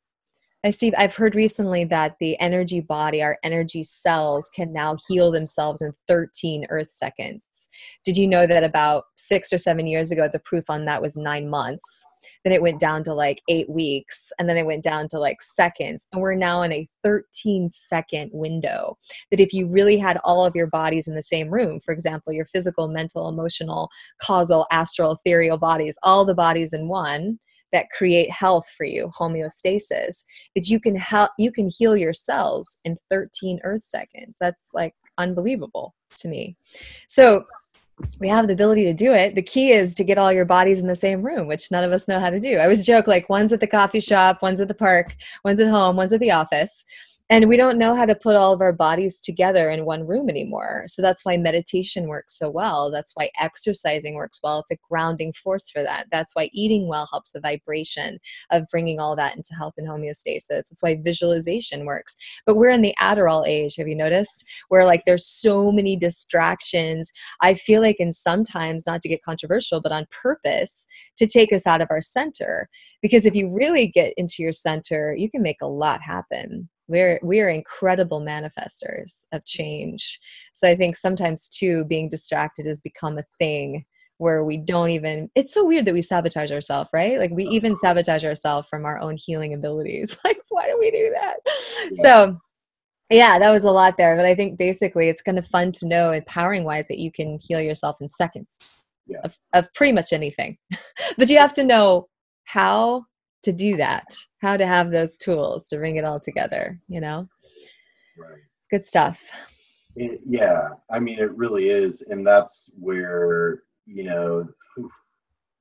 I've heard recently that the energy body, our energy cells, can now heal themselves in 13 Earth seconds. Did you know that about 6 or 7 years ago, the proof on that was 9 months? Then it went down to like 8 weeks, and then it went down to like seconds. And we're now in a 13-second window. That if you really had all of your bodies in the same room, for example, your physical, mental, emotional, causal, astral, ethereal bodies, all the bodies in one, that create health for you, homeostasis, that you can heal your cells in 13 Earth seconds. That's like unbelievable to me. So we have the ability to do it. The key is to get all your bodies in the same room, which none of us know how to do. I always joke, like, one's at the coffee shop, one's at the park, one's at home, one's at the office. And we don't know how to put all of our bodies together in one room anymore. So that's why meditation works so well. That's why exercising works well. It's a grounding force for that. That's why eating well helps the vibration of bringing all that into health and homeostasis. That's why visualization works. But we're in the Adderall age, have you noticed? Where like there's so many distractions. I feel like, and sometimes, not to get controversial, but on purpose, to take us out of our center. Because if you really get into your center, you can make a lot happen. We are incredible manifestors of change. So I think sometimes too, being distracted has become a thing where we don't even, it's so weird that we sabotage ourselves, right? Like we even sabotage ourselves from our own healing abilities. Like, why do we do that? Yeah. So yeah, that was a lot there. But I think basically it's kind of fun to know, empowering wise, that you can heal yourself in seconds of pretty much anything. But you have to know how to do that, how to have those tools to bring it all together, you know? Right. It's good stuff. Yeah, I mean, it really is. And that's where, you know,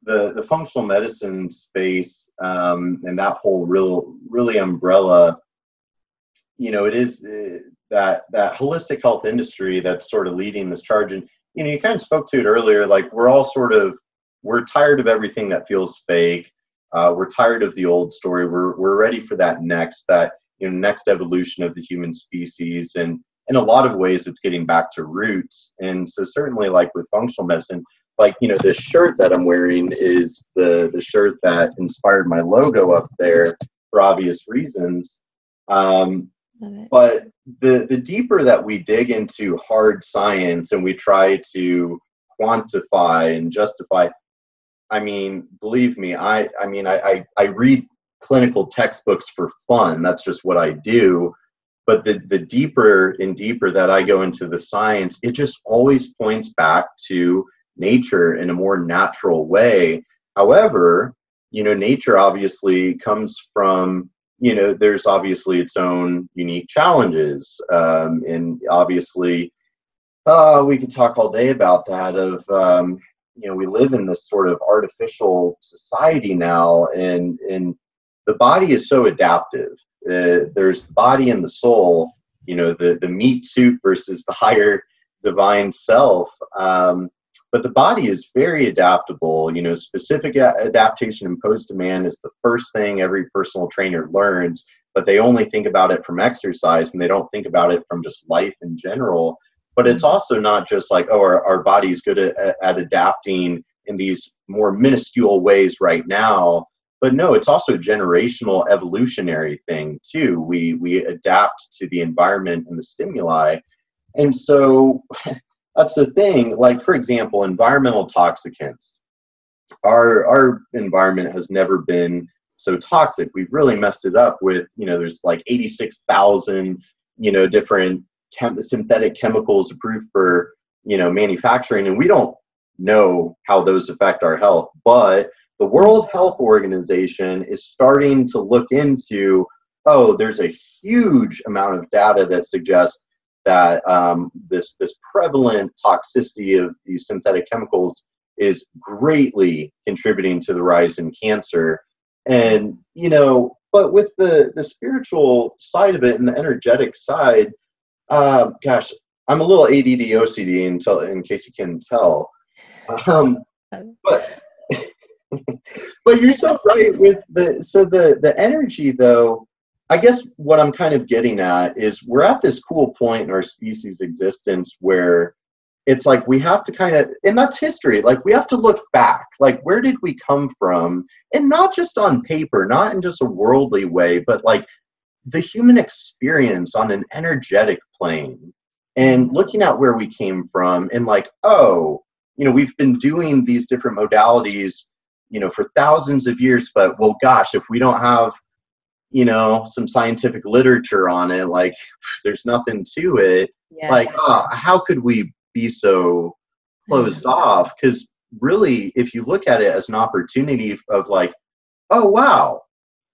the functional medicine space, and that whole really umbrella, you know, it is that holistic health industry that's sort of leading this charge. And, you know, you kind of spoke to it earlier, like we're tired of everything that feels fake. We're tired of the old story. We're ready for that next evolution of the human species. And in a lot of ways, it's getting back to roots. And so certainly, like with functional medicine, like, you know, this shirt that I'm wearing is the shirt that inspired my logo up there for obvious reasons. But the deeper that we dig into hard science and we try to quantify and justify, I mean, believe me, I read clinical textbooks for fun. That's just what I do. But the deeper and deeper that I go into the science, it just always points back to nature in a more natural way. However, you know, nature obviously comes from, you know, there's obviously its own unique challenges. And obviously, we could talk all day about that you know, we live in this sort of artificial society now, and the body is so adaptive. There's the body and the soul, you know, the meat suit versus the higher divine self. But the body is very adaptable. You know, specific adaptation imposed to man is the first thing every personal trainer learns, but they only think about it from exercise and they don't think about it from just life in general. But it's also not just like, oh, our body's good at adapting in these more minuscule ways right now. But no, it's also a generational evolutionary thing too. We adapt to the environment and the stimuli. And so that's the thing. Like, for example, environmental toxicants. Our environment has never been so toxic. We've really messed it up with, you know, there's like 86,000, you know, different synthetic chemicals approved for, you know, manufacturing, and we don't know how those affect our health. But the World Health Organization is starting to look into, oh, there's a huge amount of data that suggests that this prevalent toxicity of these synthetic chemicals is greatly contributing to the rise in cancer. And, you know, but with the spiritual side of it and the energetic side, gosh, I'm a little ADD OCD in case you can tell. But but you're so right with the energy though. I guess what I'm kind of getting at is we're at this cool point in our species' existence where it's like we have to kind of, and that's history, like we have to look back, like where did we come from? And not just on paper, not in just a worldly way, but like the human experience on an energetic plane, and looking at where we came from and like, oh, you know, we've been doing these different modalities, you know, for thousands of years, but well, gosh, if we don't have, you know, some scientific literature on it, like there's nothing to it. Yeah. Like, how could we be so closed off? Because really, if you look at it as an opportunity of like, oh, wow,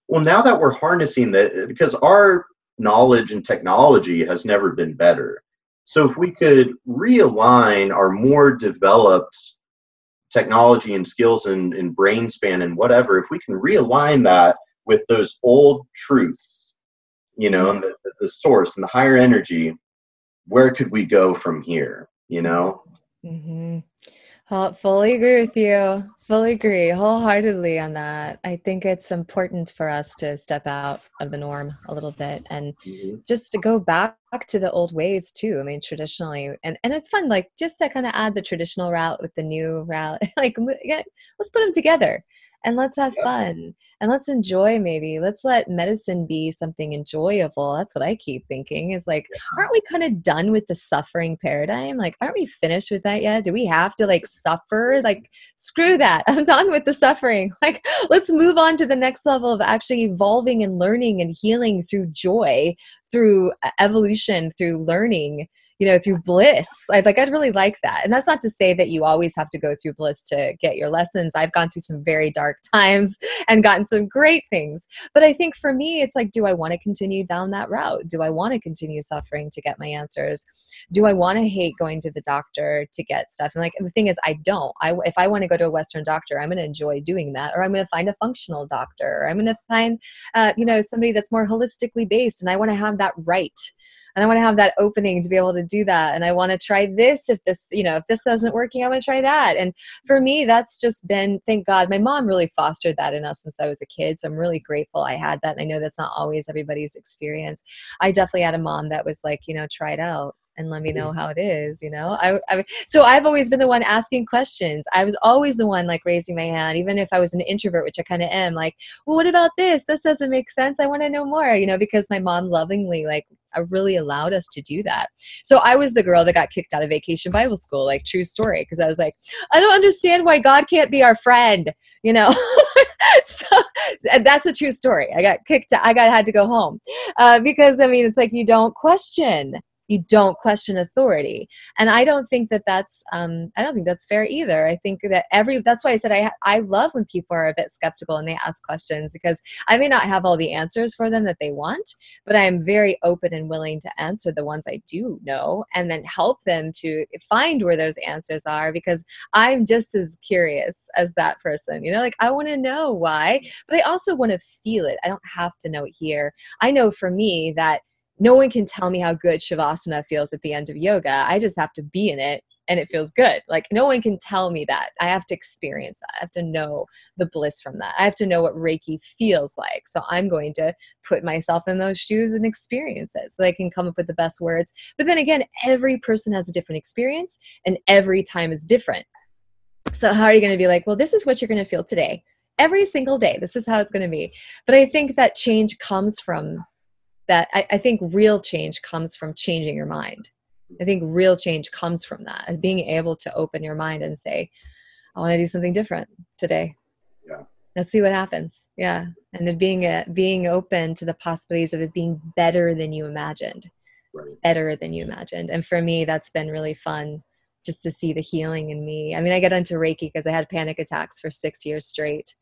well, now that we're harnessing that, because our knowledge and technology has never been better. So if we could realign our more developed technology and skills and brain span and whatever, if we can realign that with those old truths, you know, and the source and the higher energy, where could we go from here, you know? Mm-hmm. Fully agree with you. Fully agree wholeheartedly on that. I think it's important for us to step out of the norm a little bit and Mhm. just to go back to the old ways too. I mean, traditionally, and it's fun, like just to kind of add the traditional route with the new route. Like, yeah, let's put them together and let's have Yep. fun and let's enjoy. Maybe let's let medicine be something enjoyable. That's what I keep thinking. Is like, aren't we kind of done with the suffering paradigm? Like, aren't we finished with that yet? Do we have to like suffer? Like, screw that. I'm done with the suffering. Like, let's move on to the next level of actually evolving and learning and healing through joy, through evolution, through learning, you know, through bliss. I'd really like that. And that's not to say that you always have to go through bliss to get your lessons. I've gone through some very dark times and gotten some great things. But I think for me, it's like, do I want to continue down that route? Do I want to continue suffering to get my answers? Do I want to hate going to the doctor to get stuff? And like, the thing is, I don't. If I want to go to a Western doctor, I'm going to enjoy doing that. Or I'm going to find a functional doctor. Or I'm going to find, you know, somebody that's more holistically based. And I want to have that right. And I want to have that opening to be able to do that. And I want to try this. If this, you know, if this doesn't working, I want to try that. And for me, that's just been, thank God, my mom really fostered that in us since I was a kid. So I'm really grateful I had that. And I know that's not always everybody's experience. I definitely had a mom that was like, you know, try it out and let me know how it is, you know. So I've always been the one asking questions. I was always the one like raising my hand, even if I was an introvert, which I kind of am, like, well, what about this? This doesn't make sense. I want to know more, you know, because my mom lovingly like really allowed us to do that. So I was the girl that got kicked out of Vacation Bible School, like true story, because I was like, I don't understand why God can't be our friend, you know. So and that's a true story. I got kicked. Had to go home because I mean, it's like you don't question authority, and I don't think that that's I don't think that's fair either. I think that that's why I said I love when people are a bit skeptical and they ask questions, because I may not have all the answers for them that they want, but I am very open and willing to answer the ones I do know and then help them to find where those answers are, because I'm just as curious as that person, you know, like I want to know why, but I also want to feel it. I don't have to know it here. I know for me that no one can tell me how good Shavasana feels at the end of yoga. I just have to be in it and it feels good. Like no one can tell me that. I have to experience that. I have to know the bliss from that. I have to know what Reiki feels like. So I'm going to put myself in those shoes and experience it so I can come up with the best words. But then again, every person has a different experience and every time is different. So how are you going to be like, well, this is what you're going to feel today. Every single day, this is how it's going to be. But I think that change comes from that. I think real change comes from changing your mind. I think real change comes from that, being able to open your mind and say, I want to do something different today. Yeah. Let's see what happens. Yeah. And then being open to the possibilities of it being better than you imagined. Right. Better than you imagined. And for me, that's been really fun, just to see the healing in me. I mean, I got into Reiki because I had panic attacks for 6 years straight.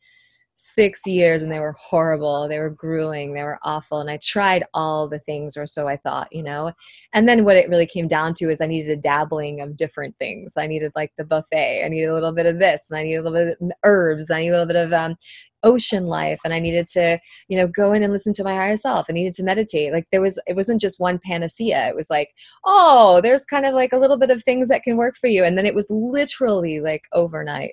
6 years, and they were horrible. They were grueling. They were awful. And I tried all the things, or so I thought, you know. And then what it really came down to is I needed a dabbling of different things. I needed like the buffet. I needed a little bit of this, and I needed a little bit of herbs. I needed a little bit of ocean life, and I needed to, you know, go in and listen to my higher self. I needed to meditate. Like it wasn't just one panacea. It was like, oh, there's kind of like a little bit of things that can work for you. And then it was literally like overnight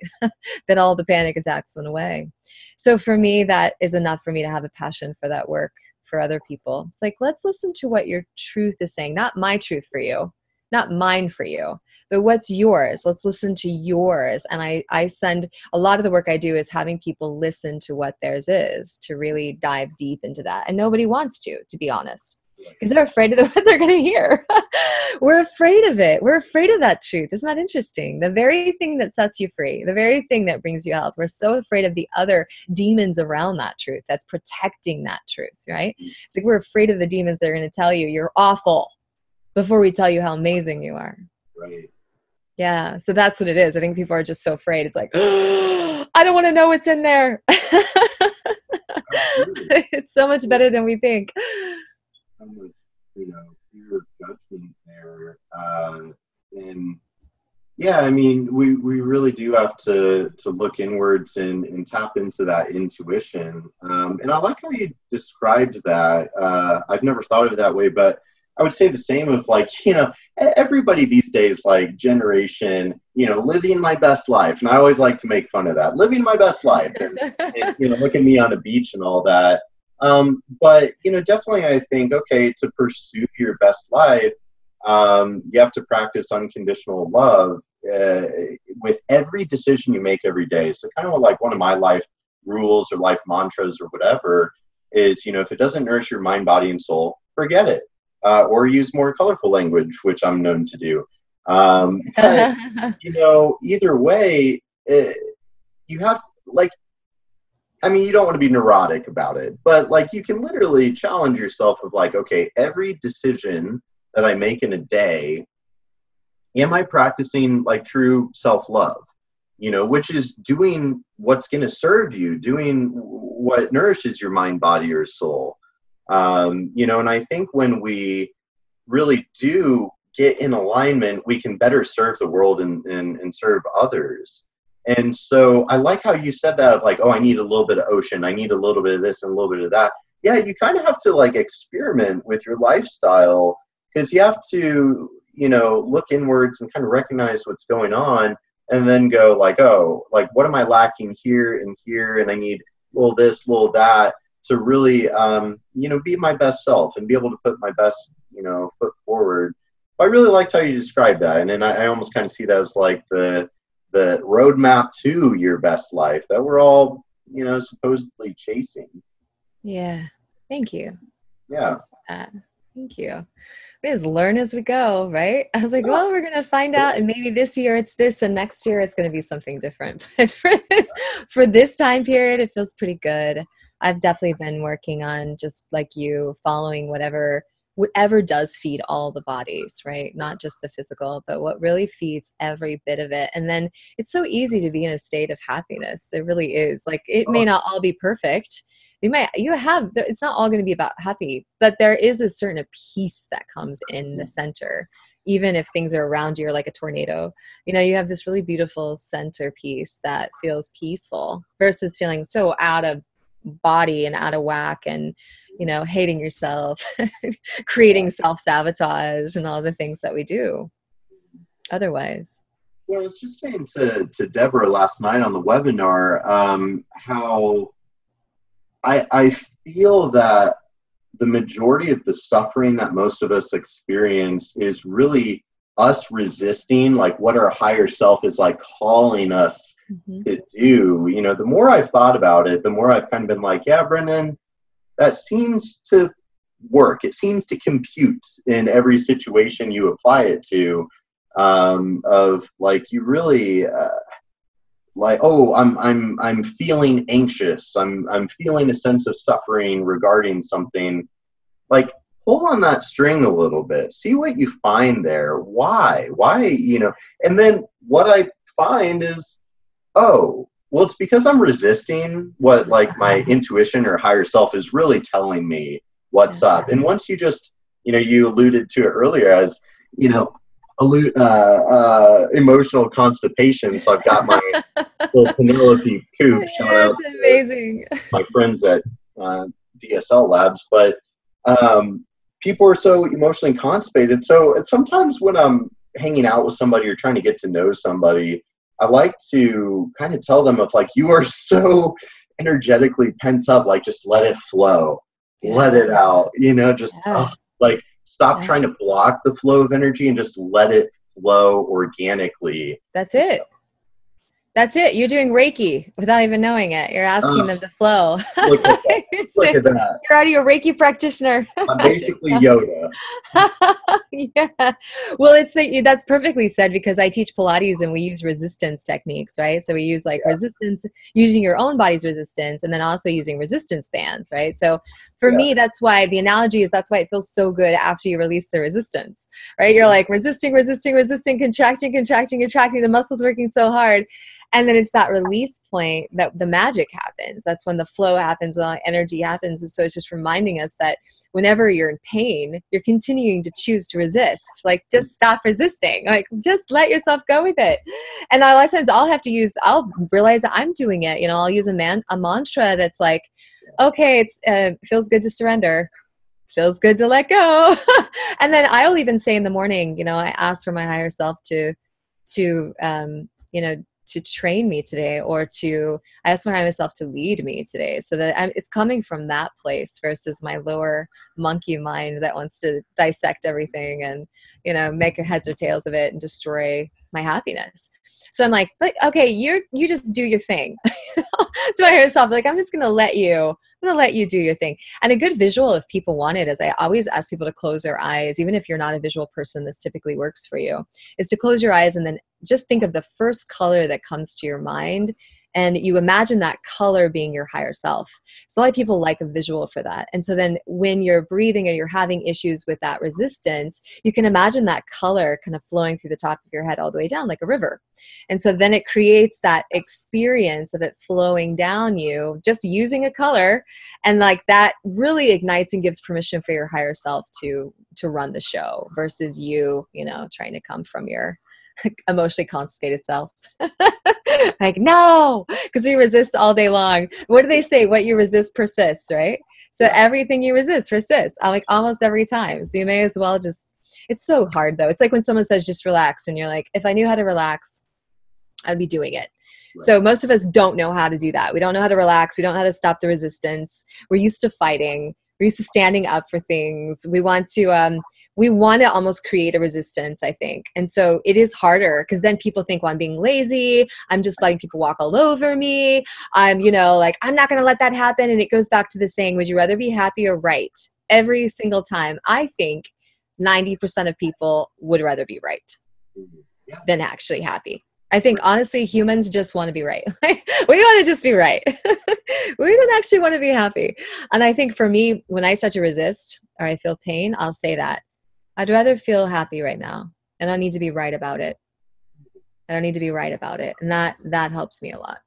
that all the panic attacks went away. So for me, that is enough for me to have a passion for that work for other people. It's like, let's listen to what your truth is saying, not my truth for you, not mine for you, but what's yours. Let's listen to yours. And I send a lot of the work I do is having people listen to what theirs is, to really dive deep into that. And nobody wants to be honest, because they're afraid of what they're going to hear. We're afraid of it. We're afraid of that truth. Isn't that interesting? The very thing that sets you free, the very thing that brings you health. We're so afraid of the other demons around that truth that's protecting that truth, right? It's like we're afraid of the demons that are going to tell you you're awful before we tell you how amazing you are. Right. Yeah. So that's what it is. I think people are just so afraid. It's like, oh, I don't want to know what's in there. It's so much better than we think. How much, you know, fear of judgment there, and Yeah, I mean, we really do have to look inwards and tap into that intuition. And I like how you described that. I've never thought of it that way, but I would say the same of like, everybody these days, like generation, living my best life. And I always like to make fun of that, living my best life and look at me on a beach and all that. But, definitely I think, okay, to pursue your best life, you have to practice unconditional love with every decision you make every day. So kind of like one of my life rules or life mantras or whatever is, if it doesn't nourish your mind, body, and soul, forget it. Or use more colorful language, which I'm known to do. But, either way, you have to, like, I mean, you don't want to be neurotic about it, but like you can literally challenge yourself of like, okay, every decision that I make in a day, am I practicing like true self-love? Which is doing what's going to serve you, doing what nourishes your mind, body, or soul. And I think when we really do get in alignment, we can better serve the world and serve others. And so I like how you said that of like, oh, I need a little bit of ocean. I need a little bit of this and a little bit of that. Yeah, you kind of have to like experiment with your lifestyle because you have to, look inwards and kind of recognize what's going on and then go like, oh, like what am I lacking here and here? And I need a little this, a little that to really, be my best self and be able to put my best, foot forward. I really liked how you described that. And then I almost kind of see that as like the roadmap to your best life that we're all, supposedly chasing. Yeah. Thank you. Yeah. Thank you. We just learn as we go, right? I was like, well, we're going to find out. And maybe this year it's this and next year it's going to be something different. But for this time period, it feels pretty good. I've definitely been working on just like you following whatever does feed all the bodies, right? Not just the physical, but what really feeds every bit of it. And then it's so easy to be in a state of happiness. It really is. Like it may not all be perfect. It's not all going to be about happy, but there is a certain peace that comes in the center. Even if things are around you like a tornado, you have this really beautiful center piece that feels peaceful versus feeling so out of body and out of whack and, hating yourself, creating self-sabotage and all the things that we do otherwise. Well, I was just saying to Deborah last night on the webinar, how I feel that the majority of the suffering that most of us experience is really us resisting like what our higher self is like calling us to do. The more I've thought about it, the more I've kind of been like, yeah, Brendan, that seems to work. It seems to compute in every situation you apply it to, of like, you really, like, oh, I'm feeling anxious. I'm feeling a sense of suffering regarding something. Like, pull on that string a little bit. See what you find there. Why? And then what I find is, oh, well, it's because I'm resisting what like my intuition or higher self is really telling me what's up. And once you just, you alluded to it earlier as, emotional constipation. So I've got my little Penelope poop. Shout out to amazing. My friends at DSL Labs. But people are so emotionally constipated. So sometimes when I'm hanging out with somebody or trying to get to know somebody, I like to kind of tell them if like you are so energetically pent up, like just let it flow, let it out, like stop trying to block the flow of energy and just let it flow organically. That's it. That's it. You're doing Reiki without even knowing it. You're asking them to flow. Look at that. Look at that. You're already a Reiki practitioner. I'm basically Yoda. Yeah. Well, that's perfectly said because I teach Pilates and we use resistance techniques, right? So we use resistance, using your own body's resistance, and then also using resistance bands, right? So for me, that's why the analogy is that's why it feels so good after you release the resistance, right? You're like resisting, contracting. The muscles working so hard. And then it's that release point that the magic happens. That's when the flow happens, when the energy happens. And so it's just reminding us that whenever you're in pain, you're continuing to choose to resist. Like, just stop resisting. Like, just let yourself go with it. And a lot of times I'll realize that I'm doing it. You know, I'll use a mantra that's like, okay, it feels good to surrender. Feels good to let go. And then I'll even say in the morning, you know, I ask for my higher self to to train me today, or I ask my higher self to lead me today, so that it's coming from that place versus my lower monkey mind that wants to dissect everything and, you know, make a heads or tails of it and destroy my happiness. So I'm like, okay, you just do your thing. To my higher self, like, I'm gonna let you do your thing. And a good visual, if people want it, is I always ask people to close their eyes. Even if you're not a visual person, this typically works for you, is to close your eyes and then just think of the first color that comes to your mind. And you imagine that color being your higher self. So a lot of people like a visual for that. And so then when you're breathing or you're having issues with that resistance, you can imagine that color kind of flowing through the top of your head all the way down like a river. And so then it creates that experience of it flowing down you, just using a color. And like that really ignites and gives permission for your higher self to run the show versus you know, trying to come from your emotionally constipated self. Like, no, because we resist all day long. What do they say? What you resist persists, right? So everything you resist persists, like almost every time. So you may as well it's so hard though. It's like when someone says just relax and you're like, if I knew how to relax, I'd be doing it. Right. So most of us don't know how to do that. We don't know how to relax. We don't know how to stop the resistance. We're used to fighting. We're used to standing up for things. We want to almost create a resistance, I think. And so it is harder because then people think, well, I'm being lazy. I'm just letting people walk all over me. I'm, you know, like, I'm not going to let that happen. And it goes back to the saying, would you rather be happy or right? Every single time. I think 90% of people would rather be right than actually happy. I think honestly, humans just want to be right. We want to just be right. We don't actually want to be happy. And I think for me, when I start to resist or I feel pain, I'll say that I'd rather feel happy right now. I don't need to be right about it. And that helps me a lot.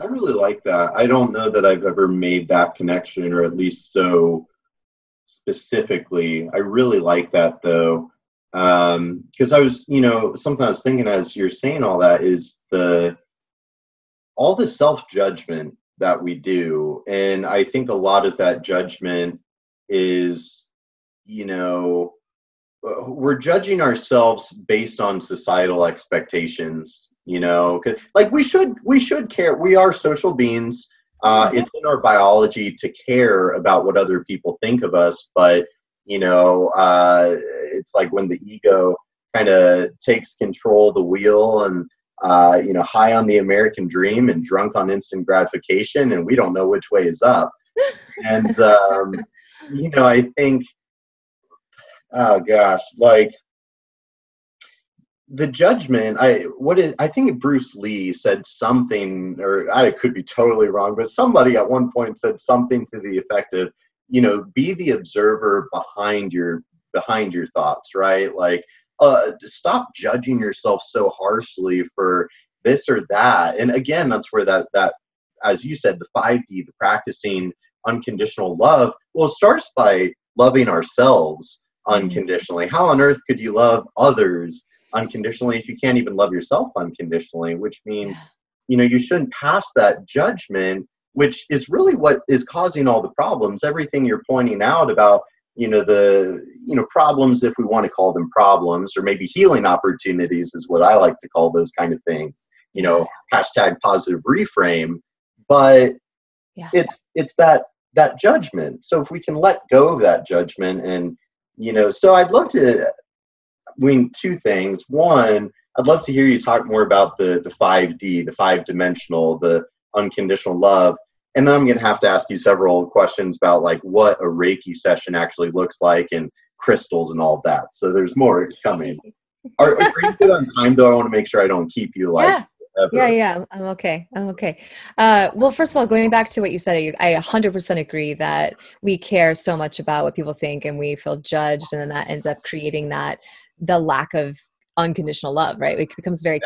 I really like that. I don't know that I've ever made that connection, or at least so specifically. I really like that though. Because I was, you know, something I was thinking as you're saying all that is all the self-judgment that we do. And I think a lot of that judgment is, you know, we're judging ourselves based on societal expectations, you know, 'cause, like, we should care. We are social beings. It's in our biology to care about what other people think of us, but you know, it's like when the ego kind of takes control of the wheel and, you know, high on the American dream and drunk on instant gratification, and we don't know which way is up. And, you know, I think, oh gosh, like the judgment, I think Bruce Lee said something, or I could be totally wrong, but somebody at one point said something to the effect of, you know, be the observer behind your thoughts, right? Like, stop judging yourself so harshly for this or that. And again, that's where that, as you said, the 5D, the practicing unconditional love, well, it starts by loving ourselves unconditionally. How on earth could you love others unconditionally if you can't even love yourself unconditionally? Which means, you know, you shouldn't pass that judgment, which is really what is causing all the problems. Everything you're pointing out about, you know, problems, if we want to call them problems, or maybe healing opportunities is what I like to call those kind of things, you know, hashtag positive reframe. But it's that judgment. So if we can let go of that judgment, and, you know, so I'd love to, two things. One, I'd love to hear you talk more about the 5D, the 5-dimensional, the unconditional love. And then I'm going to have to ask you several questions about like what a Reiki session actually looks like and crystals and all of that. So there's more coming. Are you good on time though? I want to make sure I don't keep you like. Yeah. I'm okay. Well, first of all, going back to what you said, I 100% agree that we care so much about what people think and we feel judged. And then that ends up creating the lack of unconditional love, right? It becomes very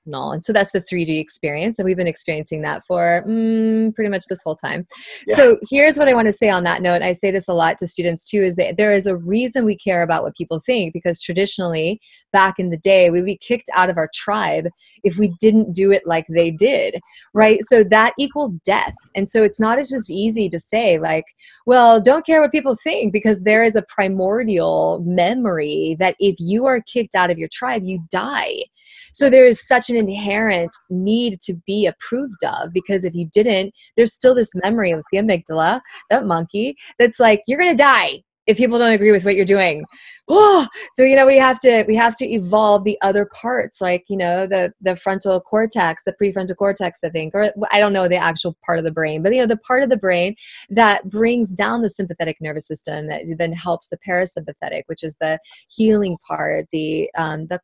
And so that's the 3D experience. And we've been experiencing that for pretty much this whole time. Yeah. So here's what I want to say on that note. I say this a lot to students too, is that there is a reason we care about what people think, because traditionally back in the day, we'd be kicked out of our tribe if we didn't do it like they did, right? So that equaled death. And so it's not as just easy to say like, well, don't care what people think, because there is a primordial memory that if you are kicked out of your tribe, you die. So there is such an inherent need to be approved of, because if you didn't, there's still this memory of the amygdala, that monkey, that's like, you're going to die if people don't agree with what you're doing. Oh, so, you know, we have to evolve the other parts, like, you know, the frontal cortex, the prefrontal cortex, I think, or I don't know the actual part of the brain, but, you know, the part of the brain that brings down the sympathetic nervous system that then helps the parasympathetic, which is the healing part, the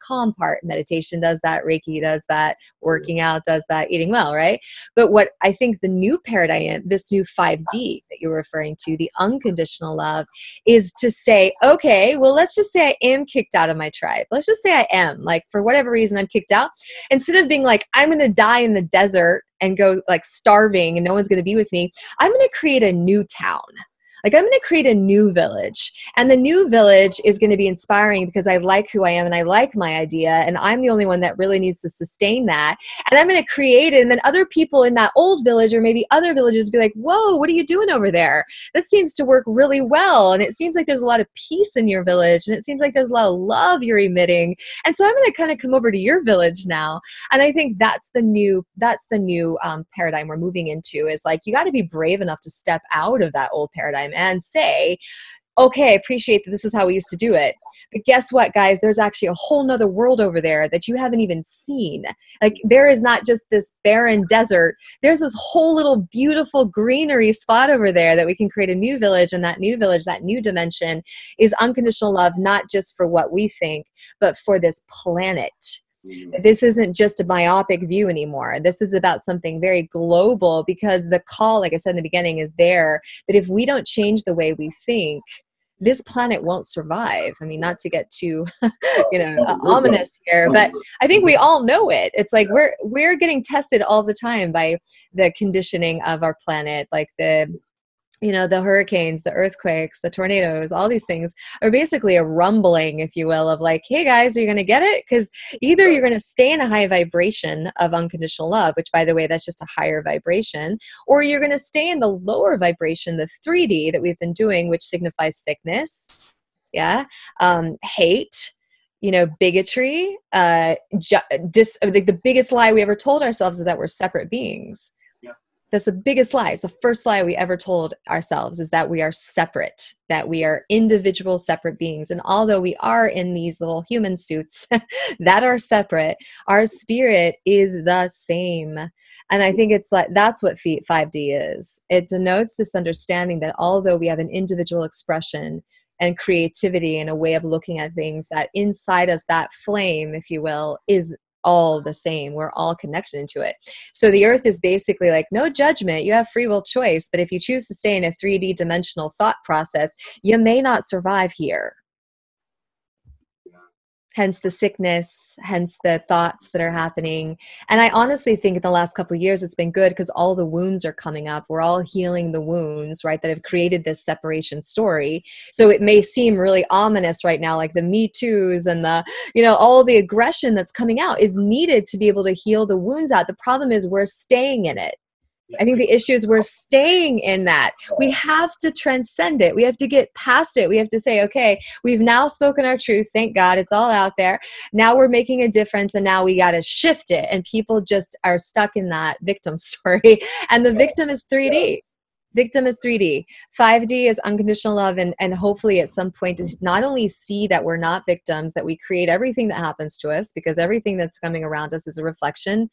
calm part. Meditation does that, Reiki does that, working out does that, eating well, right? But what I think the new paradigm, this new 5D that you're referring to, the unconditional love, is to say, okay, well, let's just say I am kicked out of my tribe. Let's just say I am, like, for whatever reason, I'm kicked out. Instead of being like, I'm going to die in the desert and go like starving and no one's going to be with me, I'm going to create a new town. Like, I'm going to create a new village, and the new village is going to be inspiring because I like who I am and I like my idea, and I'm the only one that really needs to sustain that. And I'm going to create it. And then other people in that old village or maybe other villages be like, whoa, what are you doing over there? This seems to work really well. And it seems like there's a lot of peace in your village. And it seems like there's a lot of love you're emitting. And so I'm going to kind of come over to your village now. And I think that's the new paradigm we're moving into, is like, you got to be brave enough to step out of that old paradigm and say, okay, I appreciate that this is how we used to do it. But guess what, guys? There's actually a whole nother world over there that you haven't even seen. Like, there is not just this barren desert. There's this whole little beautiful greenery spot over there that we can create a new village. And that new village, that new dimension, is unconditional love, not just for what we think, but for this planet. This isn't just a myopic view anymore. This is about something very global, because the call, like I said in the beginning, is there that if we don't change the way we think, this planet won't survive. I mean, not to get too, ominous here, but I think we all know it. It's like we're getting tested all the time by the conditioning of our planet, like the hurricanes, the earthquakes, the tornadoes, all these things are basically a rumbling, if you will, of like, hey guys, are you going to get it? Because either you're going to stay in a high vibration of unconditional love, which, by the way, that's just a higher vibration, or you're going to stay in the lower vibration, the 3D that we've been doing, which signifies sickness, hate, bigotry, the biggest lie we ever told ourselves is that we're separate beings. That's the biggest lie. It's the first lie we ever told ourselves, is that we are separate, that we are individual separate beings. And although we are in these little human suits that are separate, our spirit is the same. And I think it's like, that's what 5D is. It denotes this understanding that although we have an individual expression and creativity and a way of looking at things, that inside us, that flame, if you will, is all the same. We're all connected into it. So the earth is basically like, no judgment. You have free will choice. But if you choose to stay in a 3D dimensional thought process, you may not survive here. Hence the sickness, hence the thoughts that are happening. And I honestly think in the last couple of years, it's been good because all the wounds are coming up. We're all healing the wounds, right, that have created this separation story. So it may seem really ominous right now, like the Me Too's and the, all the aggression that's coming out is needed to be able to heal the wounds out. The problem is we're staying in it. I think the issue is we're staying in that. We have to transcend it. We have to get past it. We have to say, okay, we've now spoken our truth. Thank God, it's all out there. Now we're making a difference, and now we got to shift it. And people just are stuck in that victim story. And the victim is 3D. Victim is 3D. 5D is unconditional love, and hopefully at some point is not only see that we're not victims, that we create everything that happens to us, because everything that's coming around us is a reflection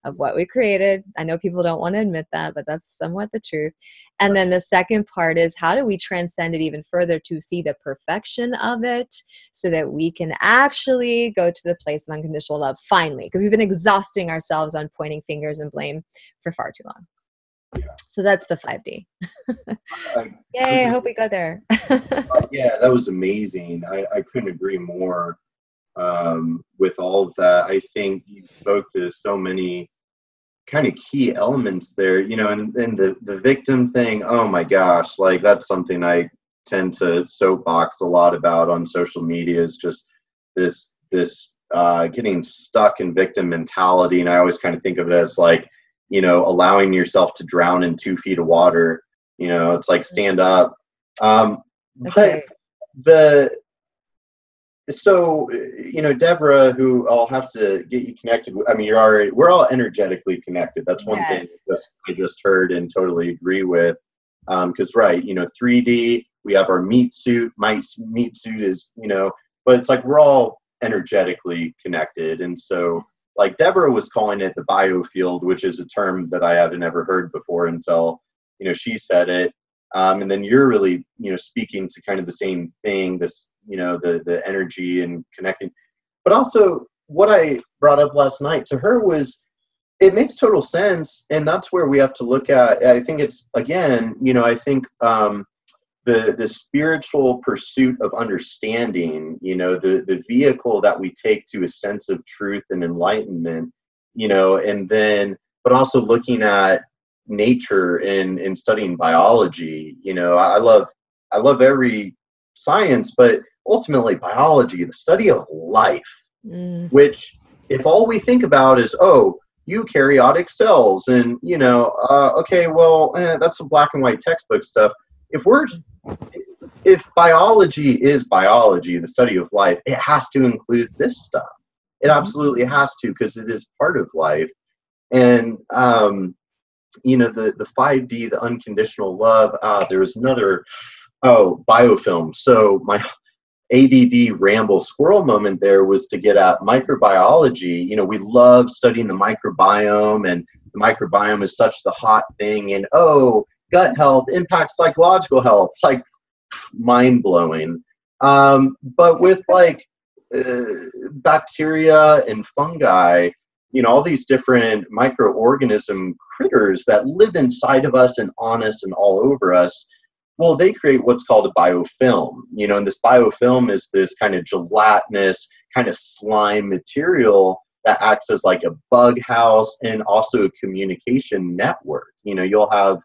of what we created. I know people don't want to admit that, but that's somewhat the truth. And then the second part is, how do we transcend it even further to see the perfection of it so that we can actually go to the place of unconditional love finally, because we've been exhausting ourselves on pointing fingers and blame for far too long. So that's the 5D. Yay, I hope we go there. Yeah, that was amazing. I couldn't agree more. with all of that. I think you spoke to so many kind of key elements there, and the victim thing. Oh my gosh, like that's something I tend to soapbox a lot about on social media, is just this getting stuck in victim mentality. And I always kind of think of it as like, allowing yourself to drown in 2 feet of water. It's like stand up. That's But great. so, Deborah, who I'll have to get you connected with. I mean, we're all energetically connected. That's one thing Yes. I just heard and totally agree with. Because, right, 3D, we have our meat suit. My meat suit is, but it's like we're all energetically connected. And so, like Deborah was calling it the biofield, which is a term that I haven't ever heard before until, she said it. And then you're really, speaking to kind of the same thing, this, the energy and connecting. But also what I brought up last night to her was, it makes total sense. And that's where we have to look at, I think it's, again, I think the spiritual pursuit of understanding, the vehicle that we take to a sense of truth and enlightenment, and then, but also looking at nature and studying biology. I love every science, but ultimately biology, the study of life, Mm. which if all we think about is, oh, eukaryotic cells, and okay, well, that's some black and white textbook stuff. If biology is biology, the study of life, it has to include this stuff. It absolutely has to, because it is part of life. And the 5D, the unconditional love. There was another, biofilm. So my ADD ramble squirrel moment there was to get at microbiology. We love studying the microbiome, and the microbiome is such the hot thing. And gut health impacts psychological health, like mind blowing. But with like bacteria and fungi, all these different microorganism critters that live inside of us and on us and all over us, well, they create what's called a biofilm, and this biofilm is this kind of gelatinous, kind of slime material that acts as like a bug house and also a communication network. You'll have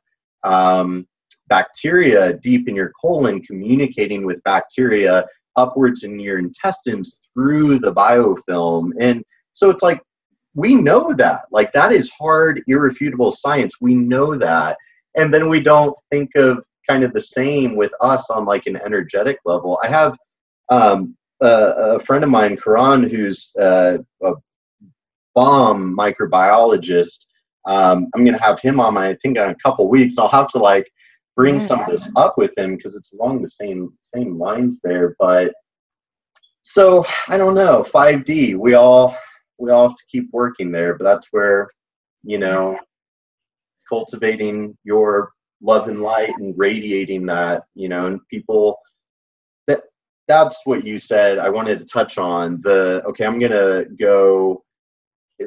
bacteria deep in your colon communicating with bacteria upwards in your intestines through the biofilm. And so it's like, we know that, like, that is hard, irrefutable science. We know that. And then we don't think of kind of the same with us on like an energetic level. I have a friend of mine, Karan, who's a bomb microbiologist. I'm going to have him on I think in a couple weeks. I'll have to like bring some of this up with him, because it's along the same lines there. But so I don't know, 5D, we all have to keep working there, but that's where, cultivating your love and light and radiating that, and people, that's what you said. I wanted to touch on okay, I'm going to go,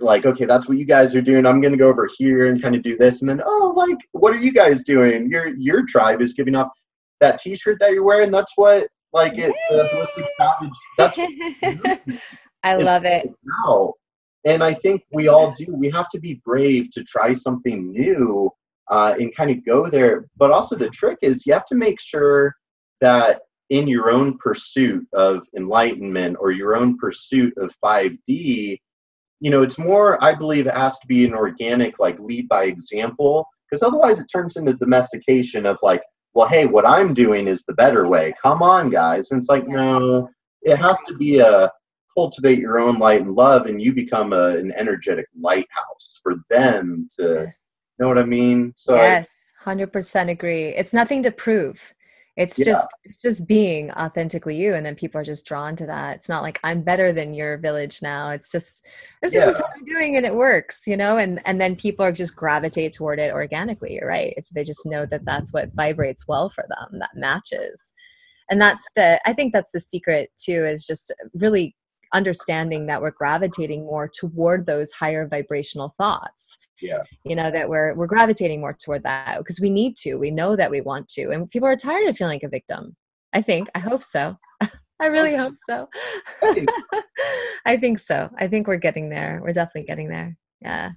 like, okay, that's what you guys are doing. I'm going to go over here and kind of do this. And then, like, what are you guys doing? Your tribe is giving up that t-shirt that you're wearing. That's what, like, the holistic savage, that's what I love it. now. And I think we all do. We have to be brave to try something new and kind of go there. But also the trick is you have to make sure that in your own pursuit of enlightenment or your own pursuit of 5D, it's more, I believe it has to be an organic, like, lead by example, because otherwise it turns into domestication of like, well, hey, what I'm doing is the better way. Come on, guys. And it's like, no, it has to be cultivate your own light and love, and you become an energetic lighthouse for them to, know what I mean? So yes, 100% agree. It's nothing to prove. It's just being authentically you, and then people are just drawn to that. It's not like I'm better than your village now. It's just, this is just how I'm doing, and it works, and then people are just gravitate toward it organically. You're right. They just know that that's what vibrates well for them, that matches. And I think that's the secret too, is just really understanding that we're gravitating more toward those higher vibrational thoughts. That we're gravitating more toward that because we know that we want to, and people are tired of feeling like a victim. I hope so. I really hope so. Right. I think so. I think we're getting there. We're definitely getting there. Yeah.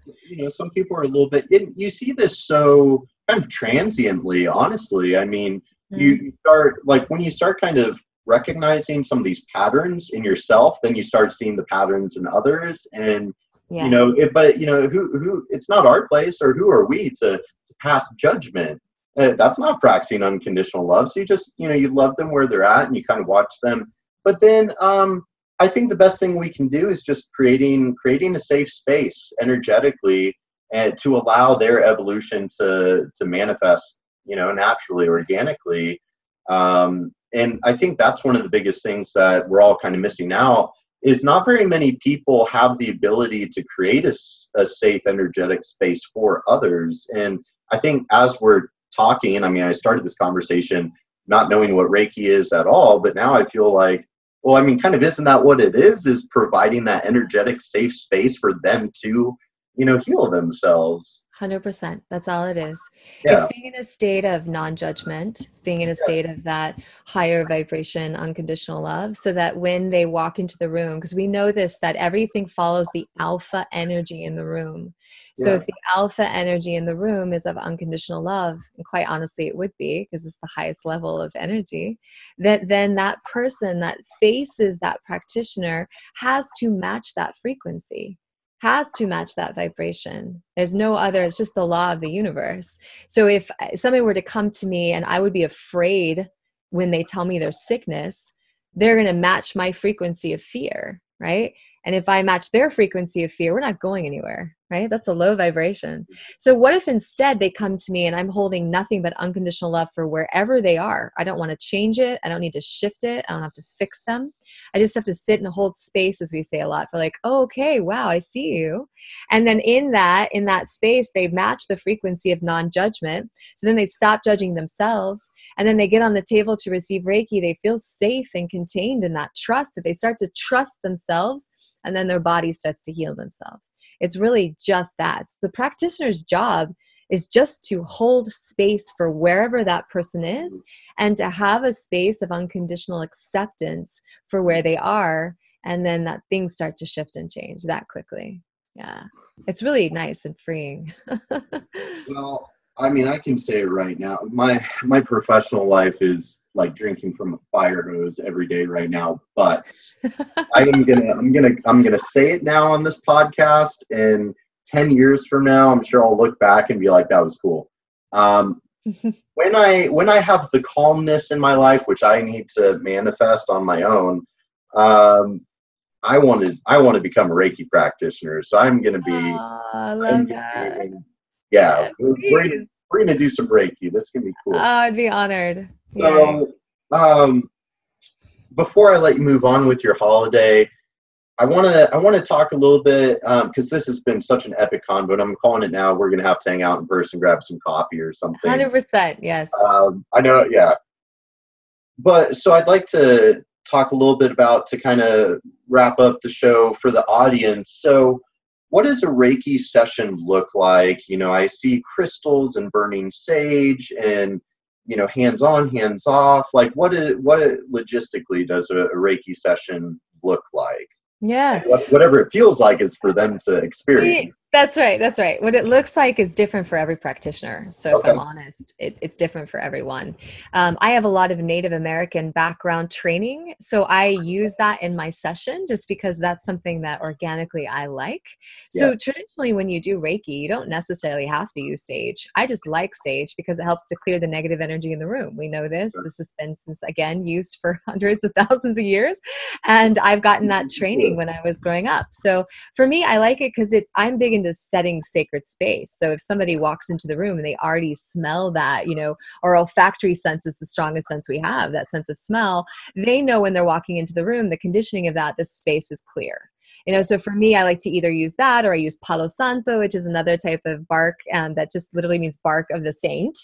Some people are a little bit, you see this so kind of transiently, honestly. I mean, Mm. you start, like, when you start kind of recognizing some of these patterns in yourself, then you start seeing the patterns in others. And, Yeah. who, it's not our place, or who are we to pass judgment? That's not practicing unconditional love. So you just, you love them where they're at and you kind of watch them. But then, I think the best thing we can do is just creating a safe space energetically, and to allow their evolution to manifest, naturally, organically. And I think that's one of the biggest things that we're all kind of missing out, is not very many people have the ability to create a safe energetic space for others. And I think as we're talking, and I mean, I started this conversation not knowing what Reiki is at all, but now I feel like, well, I mean, kind of, isn't that what it is providing that energetic safe space for them to, heal themselves. 100%. That's all it is. It's Yeah. being in a state of non-judgment. It's being in a state of that higher vibration, unconditional love, so that when they walk into the room, because we know this, that everything follows the alpha energy in the room. So Yeah. if the alpha energy in the room is of unconditional love, and quite honestly it would be, because it's the highest level of energy, then that person that faces that practitioner has to match that frequency, has to match that vibration. There's no other, it's just the law of the universe. So if somebody were to come to me and I would be afraid when they tell me their sickness, they're going to match my frequency of fear, right? And if I match their frequency of fear, we're not going anywhere, right? That's a low vibration. So what if instead they come to me and I'm holding nothing but unconditional love for wherever they are? I don't want to change it. I don't need to shift it. I don't have to fix them. I just have to sit and hold space, as we say a lot, for like, oh, okay, wow, I see you. And then in that space, they match the frequency of non-judgment. So then they stop judging themselves, and then they get on the table to receive Reiki. They feel safe and contained in that trust. If they start to trust themselves, and then their body starts to heal themselves. It's really just that. So the practitioner's job is just to hold space for wherever that person is, and to have a space of unconditional acceptance for where they are. And then that things start to shift and change that quickly. Yeah. It's really nice and freeing. Well, I mean, I can say it right now. My professional life is like drinking from a fire hose every day right now. But I'm gonna say it now on this podcast. And 10 years from now, I'm sure I'll look back and be like, that was cool. When I have the calmness in my life, which I need to manifest on my own, I want to become a Reiki practitioner. So I'm gonna be. I love that. Yeah, we're Please. gonna do some Reiki. This can be cool. Oh, I'd be honored. So, before I let you move on with your holiday, I want to talk a little bit, because this has been such an epic convo, and I'm calling it now. We're gonna have to hang out in person, grab some coffee or something. 100%. Yes. I know, yeah. But so I'd like to talk a little bit about, to kind of wrap up the show for the audience. So, what does a Reiki session look like? I see crystals and burning sage, and hands on, hands off. Like, what logistically does a Reiki session look like? Yeah. Whatever it feels like is for them to experience. That's right. That's right. What it looks like is different for every practitioner. So Okay. if I'm honest, it's different for everyone. I have a lot of Native American background training, so I use that in my session just because that's something that organically I like. So Yeah. traditionally, when you do Reiki, you don't necessarily have to use sage. I just like sage because it helps to clear the negative energy in the room. We know this. Sure. This has been, again, used for hundreds of thousands of years. And I've gotten that training when I was growing up. So for me, I like it because I'm big into setting sacred space. So if somebody walks into the room and they already smell that, our olfactory sense is the strongest sense we have, that sense of smell, they know when they're walking into the room, the conditioning of that, this space is clear. So for me, I like to either use that, or I use Palo Santo, which is another type of bark that just literally means bark of the saint.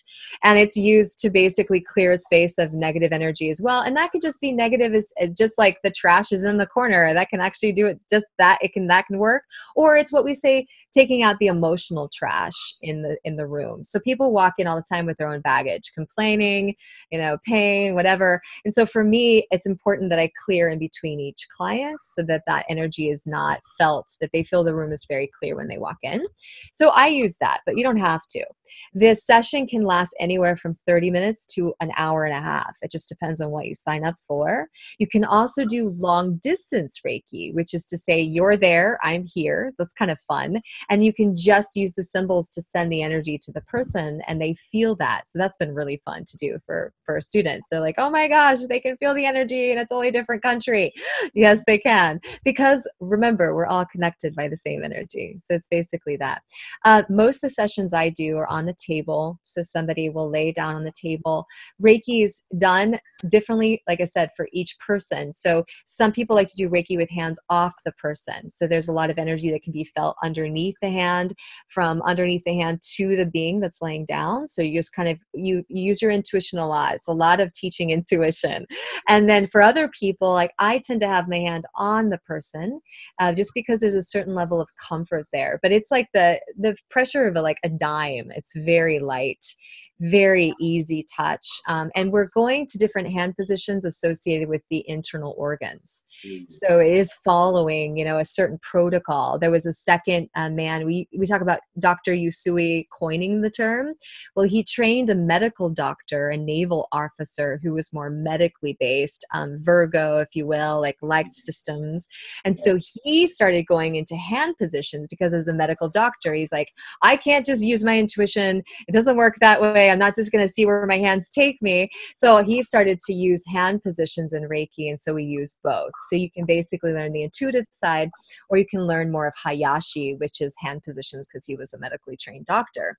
And it's used to basically clear a space of negative energy as well. And that could just be negative as just like the trash is in the corner. That can actually do it, just that that can work. Or it's what we say, taking out the emotional trash in the room. So people walk in all the time with their own baggage, complaining, pain, whatever. And so for me, it's important that I clear in between each client so that that energy is not felt, that they feel the room is very clear when they walk in. So I use that, but you don't have to. This session can last anywhere from 30 minutes to an hour and a half. It just depends on what you sign up for. You can also do long distance Reiki, which is to say you're there, I'm here. That's kind of fun. And you can just use the symbols to send the energy to the person and they feel that. So that's been really fun to do for students. They're like, oh my gosh, they can feel the energy in a totally different country. Yes, they can. Because remember, we're all connected by the same energy. So it's basically that. Most of the sessions I do are on the table. So somebody will lay down on the table. Reiki is done differently, like I said, for each person. So some people like to do Reiki with hands off the person. So there's a lot of energy that can be felt underneath the hand, from underneath the hand to the being that's laying down. So you just kind of, you use your intuition a lot. It's a lot of teaching intuition. And then for other people, like I tend to have my hand on the person just because there's a certain level of comfort there. But it's like the pressure of like a dime. It's very light, very easy touch. And we're going to different hand positions associated with the internal organs. So it is following, a certain protocol. There was a second man, we talk about Dr. Usui coining the term. Well, he trained a medical doctor, a naval officer who was more medically based, Virgo, if you will, liked systems. And so he started going into hand positions because as a medical doctor, he's like, I can't just use my intuition. It doesn't work that way. I'm not just going to see where my hands take me. So he started to use hand positions in Reiki. And so we use both. So you can basically learn the intuitive side, or you can learn more of Hayashi, which is hand positions, because he was a medically trained doctor.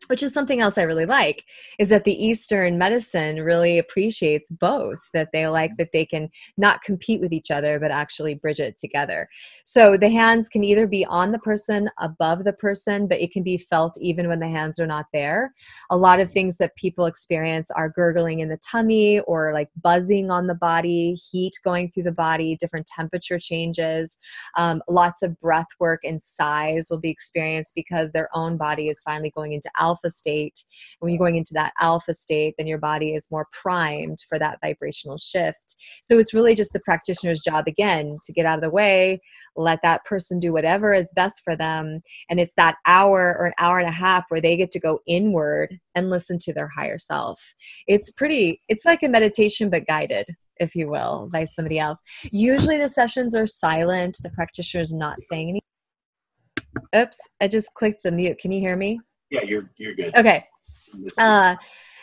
Which is something else I really like, is that the Eastern medicine really appreciates both, that they like that they can not compete with each other, but actually bridge it together. So the hands can either be on the person, above the person, but it can be felt even when the hands are not there. A lot of things that people experience are gurgling in the tummy, or like buzzing on the body, heat going through the body, different temperature changes. Lots of breath work and sighs will be experienced because their own body is finally going into alpha state. When you're going into that alpha state, then your body is more primed for that vibrational shift. So it's really just the practitioner's job, again, to get out of the way, let that person do whatever is best for them. And it's that hour or an hour and a half where they get to go inward and listen to their higher self. It's like a meditation, but guided, if you will, by somebody else. Usually the sessions are silent. The practitioner is not saying anything. Oops, I just clicked the mute. Can you hear me? Yeah, you're good. Okay.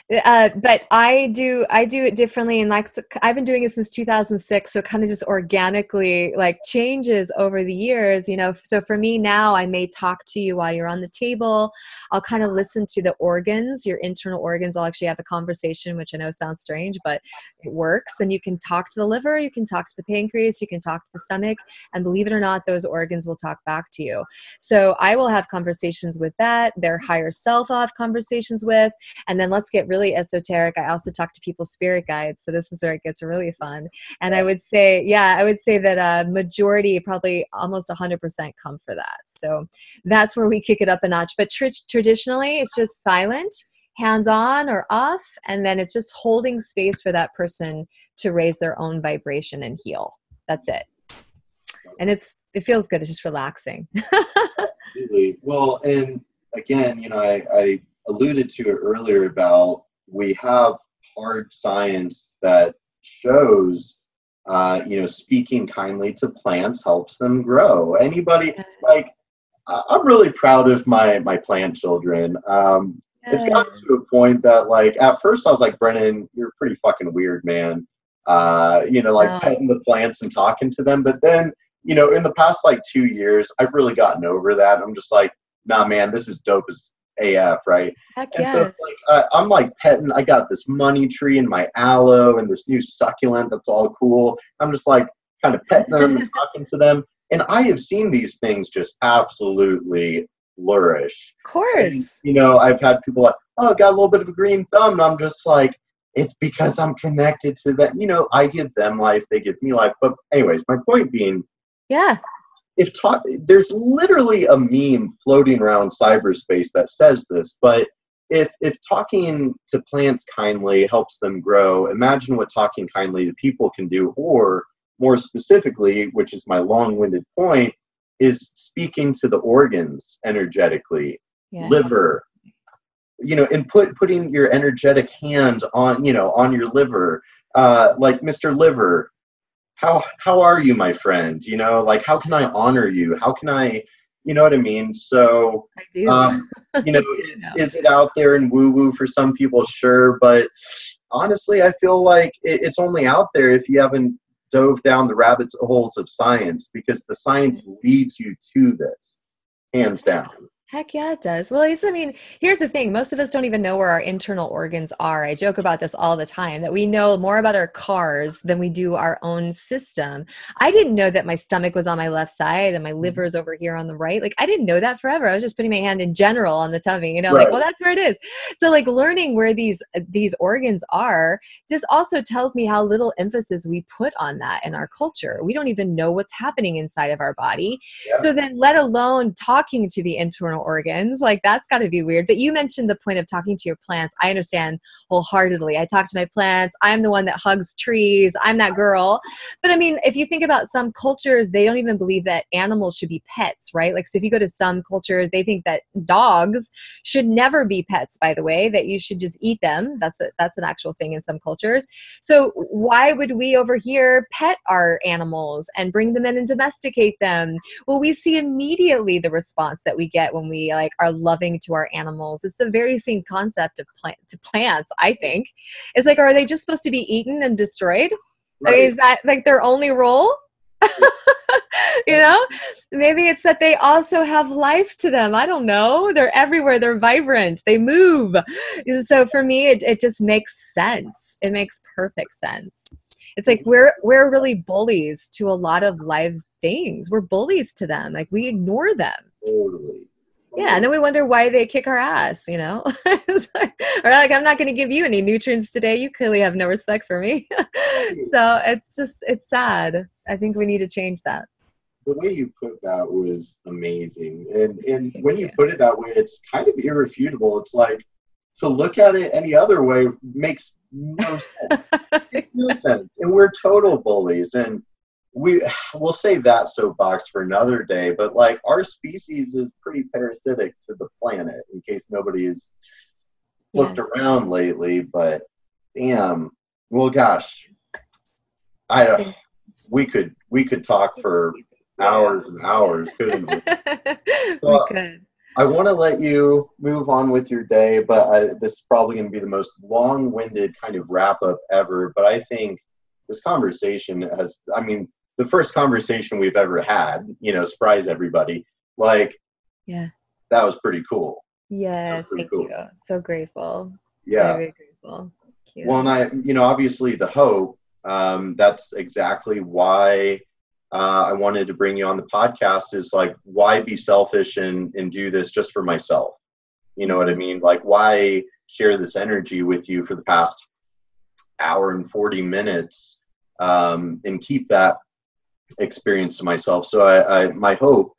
But I do it differently, and I've been doing it since 2006, so it kind of just organically changes over the years, So for me now, I may talk to you while you're on the table. I'll kind of listen to the organs, your internal organs. I'll actually have a conversation, which I know sounds strange, but it works. And you can talk to the liver, you can talk to the pancreas, you can talk to the stomach, and believe it or not, those organs will talk back to you. So I will have conversations with that. Their higher self I'll have conversations with, and then let's get really esoteric. I also talk to people's spirit guides. So this is where it gets really fun. And I would say that majority, probably almost 100% come for that. So that's where we kick it up a notch. But traditionally, it's just silent, hands on or off. And then it's just holding space for that person to raise their own vibration and heal. That's it. And it feels good. It's just relaxing. Absolutely. Well, and again, I alluded to it earlier about we have hard science that shows, speaking kindly to plants helps them grow. Anybody, I'm really proud of my plant children. It's gotten to a point that, at first I was like, Brennan, you're pretty fucking weird, man. Petting the plants and talking to them. But then, in the past, 2 years, I've really gotten over that. I'm just like, nah, man, this is dope as AF, right? Heck and yes. So I'm petting. I got this money tree and my aloe and this new succulent that's all cool. I'm just kind of petting them and talking to them. And I have seen these things just absolutely flourish. Of course. And, you know, I've had people like, oh, got a little bit of a green thumb. And I'm just like, it's because I'm connected to that. You know, I give them life, they give me life. But anyways, my point being, yeah, there's literally a meme floating around cyberspace that says this, but if talking to plants kindly helps them grow, imagine what talking kindly to people can do, or more specifically, which is my long-winded point, is speaking to the organs energetically, liver, you know, and putting your energetic hand on, you know, on your liver, like, Mr. Liver, how are you, my friend? You know, like, how can I honor you? How can I, you know what I mean? So, I do. you know, is it out there and woo-woo for some people? Sure. But honestly, I feel like it's only out there if you haven't dove down the rabbit holes of science, because the science leads you to this, hands down. Heck yeah, it does. Well, I mean, here's the thing. Most of us don't even know where our internal organs are. I joke about this all the time, that we know more about our cars than we do our own system. I didn't know that my stomach was on my left side and my liver is over here on the right. Like, I didn't know that forever. I was just putting my hand in general on the tummy, you know, like, well, that's where it is. So like, learning where these organs are just also tells me how little emphasis we put on that in our culture. We don't even know what's happening inside of our body. Yeah. So then, let alone talking to the internal organs, like, that's got to be weird. But you mentioned the point of talking to your plants. I understand wholeheartedly. I talk to my plants. I'm the one that hugs trees. I'm that girl. But I mean, if you think about some cultures, they don't even believe that animals should be pets, right? Like, so if you go to some cultures, they think that dogs should never be pets, by the way, that you should just eat them. That's an actual thing in some cultures. So why would we over here pet our animals and bring them in and domesticate them? Well, we see immediately the response that we get when we like are loving to our animals. It's the very same concept of plants, I think. It's like, are they just supposed to be eaten and destroyed? Right. I mean, is that like their only role? You know, maybe it's that they also have life to them. I don't know. They're everywhere. They're vibrant. They move. So for me, it just makes sense. It makes perfect sense. It's like we're really bullies to a lot of live things. We're bullies to them. Like, we ignore them. Totally. Yeah, and then we wonder why they kick our ass, you know? Or like, I'm not going to give you any nutrients today. You clearly have no respect for me. So it's sad. I think we need to change that. The way you put that was amazing. And when you put it that way, it's kind of irrefutable. It's like, to look at it any other way makes no sense. It makes no sense. And we're total bullies. And we'll save that soapbox for another day, but like, our species is pretty parasitic to the planet, in case nobody's looked around lately. But damn, well, gosh, we could talk for hours and hours, couldn't we? So, we could. I want to let you move on with your day, but this is probably going to be the most long-winded kind of wrap-up ever. But I think this conversation has, I mean, the first conversation we've ever had, you know, surprise everybody. Like, yeah, that was pretty cool. Yes, thank you. So grateful. Yeah. Very grateful. Thank you. Well, and you know, obviously the hope, that's exactly why I wanted to bring you on the podcast, is like, why be selfish and do this just for myself? You know what I mean? Like, why share this energy with you for the past hour and 40 minutes and keep that experience to myself? So my hope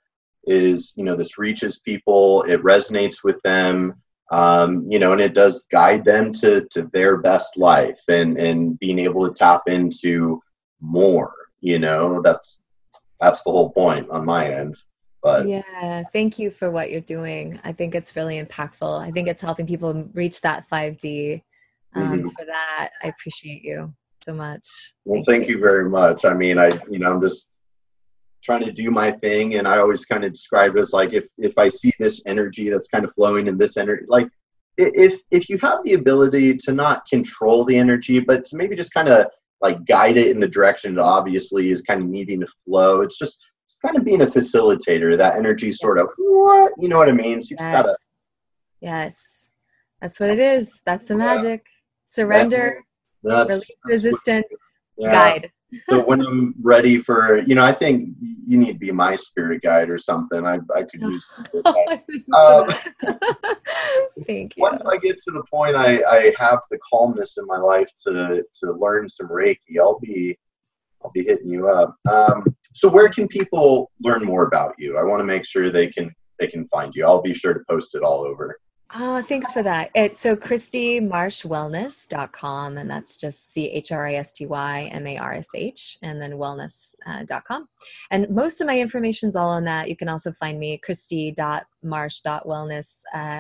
is, you know, this reaches people, it resonates with them, you know, and it does guide them to their best life and being able to tap into more, you know, that's the whole point on my end. But yeah, thank you for what you're doing. I think it's really impactful. I think it's helping people reach that 5D. For that, I appreciate you so much. Well, thank you very much. I mean, I'm just trying to do my thing, and I always kind of describe it as like, if I see this energy that's kind of flowing in this energy, like if you have the ability to not control the energy, but to maybe just kind of like guide it in the direction it obviously is kind of needing to flow, it's just kind of being a facilitator. That energy sort of, you know what I mean? So you just gotta. Yes, that's what it is. That's the magic. Surrender, release resistance, guide. So when I'm ready for, I think you need to be my spirit guide or something. I could use some Thank you. Once I get to the point I have the calmness in my life to learn some Reiki, I'll be hitting you up. So where can people learn more about you? I want to make sure they can find you. I'll be sure to post it all over. Oh, thanks for that. It's so ChristyMarshWellness.com, and that's just ChristyMarsh and then wellness.com. And most of my information's all on that. You can also find me Christy.marsh.wellness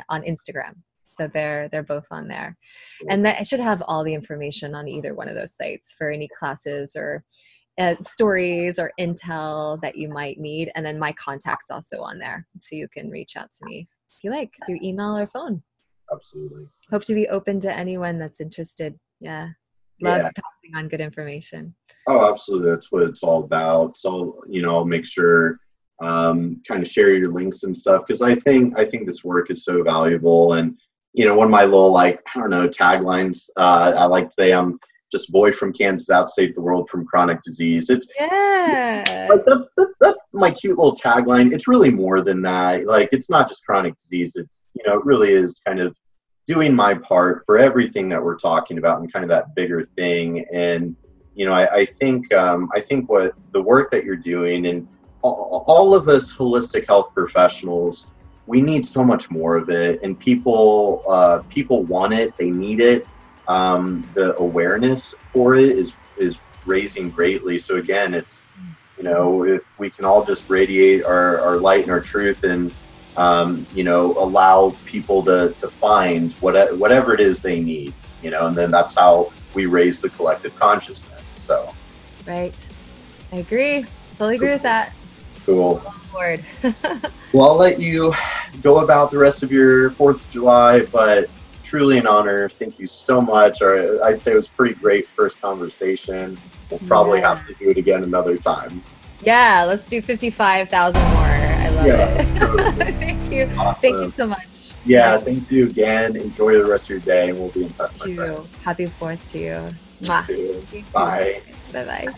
on Instagram. So they're both on there. And that I should have all the information on either one of those sites for any classes or stories or intel that you might need. And then my contact's also on there. So you can reach out to me if you like, through email or phone. Absolutely. Hope to be open to anyone that's interested. Yeah. Love passing on good information. Oh, absolutely. That's what it's all about. So, I'll make sure kind of share your links and stuff, because I think this work is so valuable. And, one of my little, taglines, I like to say, I'm just a boy from Kansas out to save the world from chronic disease. It's that's my cute little tagline. It's really more than that. It's not just chronic disease. It's it really is kind of doing my part for everything that we're talking about and kind of that bigger thing. And I think what the work that you're doing, and all of us holistic health professionals, we need so much more of it. And people want it. They need it. The awareness for it is raising greatly. So again, it's, if we can all just radiate our light and our truth and, allow people to find whatever it is they need, and then that's how we raise the collective consciousness. So. Right. I agree. Fully agree with that. Cool. On board. Well, I'll let you go about the rest of your 4th of July, but truly an honor. Thank you so much. Or I'd say it was a pretty great first conversation. We'll probably have to do it again another time. Yeah, let's do 55,000 more. I love it. Totally. Thank you. Awesome. Thank you so much. Yeah, thank you again. Enjoy the rest of your day, and we'll be in touch. Happy 4th to you. You too. Bye. Bye-bye.